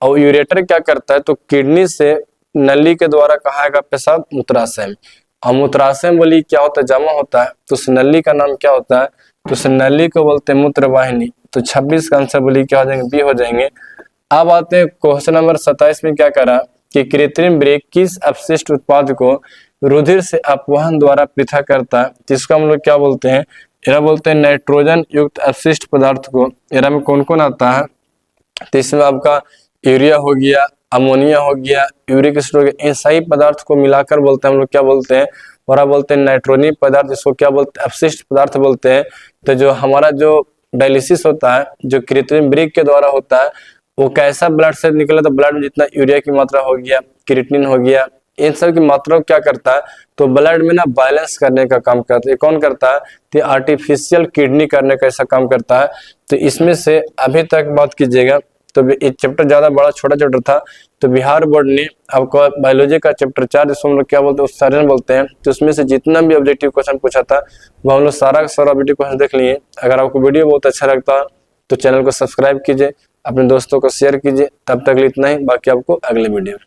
और यूरेटर क्या करता है, तो किडनी से नली के द्वारा कहाँ आएगा पेशाब, मूत्राशय में। और मूत्राशय में बोली क्या होता है, जमा होता है, तो उस नली का नाम क्या होता है, तो उस नली को बोलते हैं मूत्र वाहिनी। तो 26 का आंसर बोली क्या हो जाएंगे, बी हो जाएंगे। अब आते हैं क्वेश्चन नंबर 27 में क्या करा कि कृत्रिम वृक्क किस अपशिष्ट उत्पाद को रुधिर से अपवहन द्वारा पृथक करता है, जिसको हम लोग क्या बोलते हैं, एरा बोलते हैं नाइट्रोजन युक्त अपशिष्ट पदार्थ को। एरा में कौन कौन आता है, तो इसमें आपका यूरिया हो गया, अमोनिया हो गया, यूरिक एसिड हो गया, इन सही पदार्थ को मिलाकर बोलते हैं हम लोग क्या बोलते हैं, और बोलते हैं नाइट्रोजनीय पदार्थ, जिसको क्या बोलते हैं, अपशिष्ट पदार्थ बोलते हैं। तो जो हमारा जो डायलिसिस होता है, जो कृत्रिम वृक्क के द्वारा होता है, वो कैसा ब्लड से निकला, तो ब्लड में जितना यूरिया की मात्रा हो गया, क्रिएटिनिन हो गया, इन सब की मात्रा को क्या करता है, तो ब्लड में ना बैलेंस करने का काम करता है। कौन करता है, तो आर्टिफिशियल किडनी करने का ऐसा काम करता है। तो इसमें से अभी तक बात कीजिएगा तो ये चैप्टर ज्यादा बड़ा छोटा चैप्टर था, तो बिहार बोर्ड ने आपको बायोलॉजी का चैप्टर 4 जिसको हम लोग क्या बोलते हैं, उत्सर्जन बोलते हैं, तो उसमें से जितना भी ऑब्जेक्टिव क्वेश्चन पूछा था वो हम लोग सारा ऑब्जेक्टिव क्वेश्चन देख लिए। अगर आपको वीडियो बहुत अच्छा लगता तो चैनल को सब्सक्राइब कीजिए, अपने दोस्तों को शेयर कीजिए। तब तक इतना ही, बाकी आपको अगले वीडियो